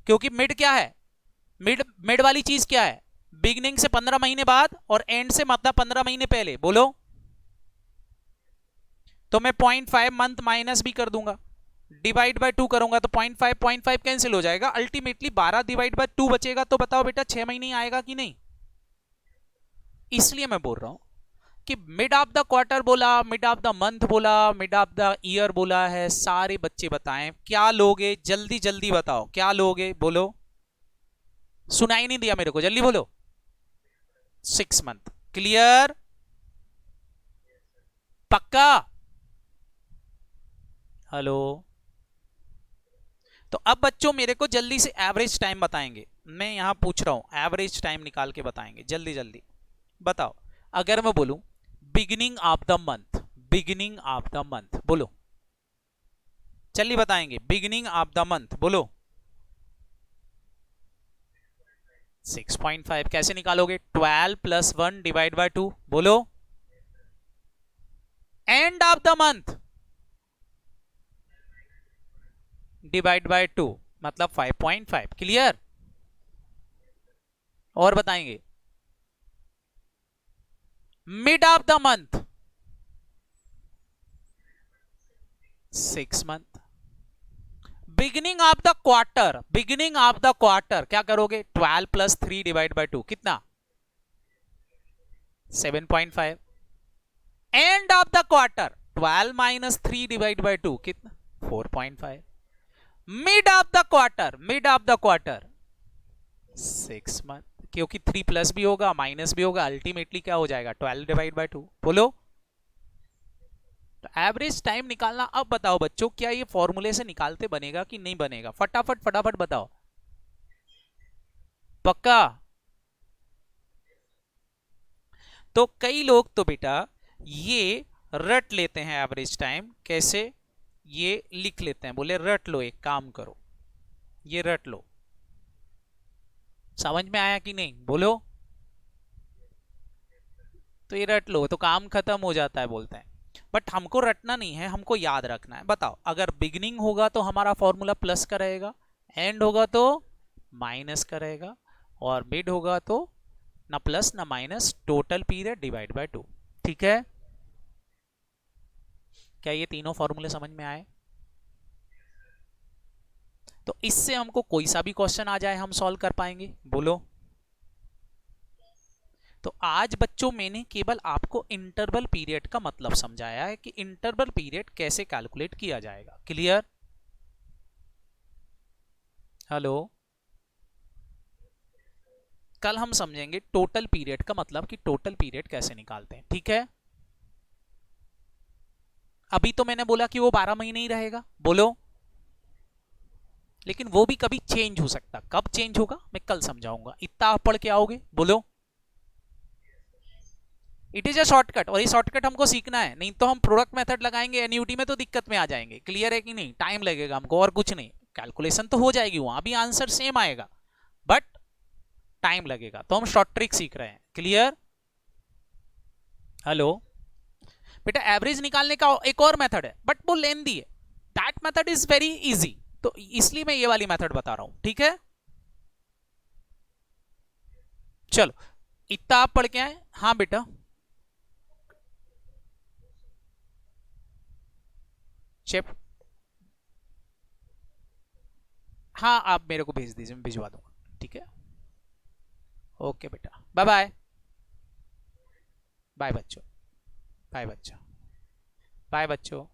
क्योंकि मिड क्या है, मिड मिड वाली चीज क्या है, बिगनिंग से 15 महीने बाद और एंड से मतलब 15 महीने पहले। बोलो, तो मैं 0.5 मंथ माइनस भी कर दूंगा, डिवाइड बाय 2 करूंगा तो 0.5 कैंसिल हो जाएगा, अल्टीमेटली 12 डिवाइड बाय 2 बचेगा। तो बताओ बेटा 6 महीने आएगा कि नहीं? इसलिए मैं बोल रहा हूं कि मिड ऑफ द क्वार्टर बोला, मिड ऑफ द मंथ बोला, मिड ऑफ द ईयर बोला है। सारे बच्चे बताएं क्या लोगे, जल्दी जल्दी बताओ क्या लोगे, बोलो। सुनाई नहीं दिया मेरे को, जल्दी बोलो। 6 मंथ। क्लियर? पक्का? हेलो? तो अब बच्चों मेरे को जल्दी से एवरेज टाइम बताएंगे, मैं यहां पूछ रहा हूं, एवरेज टाइम निकाल के बताएंगे, जल्दी जल्दी बताओ। अगर मैं बोलूं beginning of the month, beginning of the month बोलो, चलिए बताएंगे, बिगिनिंग ऑफ द मंथ बोलो। 6.5 कैसे निकालोगे? 12 प्लस 1 डिवाइड बाय 2 बोलो। And of the month divide by 2 मतलब 5.5। क्लियर? और बताएंगे mid of the month 6 month. Beginning of the quarter, beginning of the quarter क्या करोगे? 12 प्लस 3 डिवाइड बाय 2 कितना? 7.5। And of the quarter 12 minus 3 divide by 2 कितना? 4.5। Mid of the quarter, mid of the quarter 6 month, क्योंकि 3 प्लस भी होगा माइनस भी होगा, अल्टीमेटली क्या हो जाएगा? 12 डिवाइड बाय 2 बोलो। तो एवरेज टाइम निकालना, अब बताओ बच्चों क्या ये फॉर्मूले से निकालते बनेगा कि नहीं बनेगा? फटाफट फटाफट बताओ। पक्का? तो कई लोग तो बेटा ये रट लेते हैं एवरेज टाइम, कैसे? ये लिख लेते हैं, बोले रट लो, एक काम करो ये रट लो। समझ में आया कि नहीं? बोलो। तो ये रट लो तो काम खत्म हो जाता है बोलते हैं, बट हमको रटना नहीं है, हमको याद रखना है। बताओ, अगर बिगिनिंग होगा तो हमारा फॉर्मूला प्लस का रहेगा, एंड होगा तो माइनस का रहेगा, और मिड होगा तो ना प्लस ना minus, total period divide by 2। ठीक है? क्या ये तीनों फॉर्मूले समझ में आए? तो इससे हमको कोई सा भी क्वेश्चन आ जाए हम सॉल्व कर पाएंगे। बोलो। तो आज बच्चों मैंने केवल आपको इंटरवल पीरियड का मतलब समझाया है कि इंटरवल पीरियड कैसे कैलकुलेट किया जाएगा। क्लियर? हेलो? कल हम समझेंगे टोटल पीरियड का मतलब कि टोटल पीरियड कैसे निकालते हैं। ठीक है? अभी तो मैंने बोला कि वो 12 महीने ही रहेगा। बोलो। लेकिन वो भी कभी चेंज हो सकता, कब चेंज होगा मैं कल समझाऊंगा। इतना आप पढ़ के आओगे? बोलो। इट इज अ शॉर्टकट, और ये शॉर्टकट हमको सीखना है, नहीं तो हम प्रोडक्ट मेथड लगाएंगे एनयूटी में तो दिक्कत में आ जाएंगे। क्लियर है कि नहीं? टाइम लगेगा हमको और कुछ नहीं, कैलकुलेशन तो हो जाएगी, वहां भी आंसर सेम आएगा बट टाइम लगेगा, तो हम शॉर्ट ट्रिक सीख रहे हैं। क्लियर? हेलो? बेटा एवरेज निकालने का एक और मेथड है बट वो लेंदी है, that method is very easy, तो इसलिए मैं ये वाली मेथड बता रहा हूं। ठीक है? चलो इतना आप पढ़ के आए। हाँ बेटा। चेप हाँ आप मेरे को भेज दीजिए, मैं भिजवा दूंगा। ठीक है? ओके बेटा, बाय बाय। बाय बच्चों, बाय बच्चों, बाय बच्चों।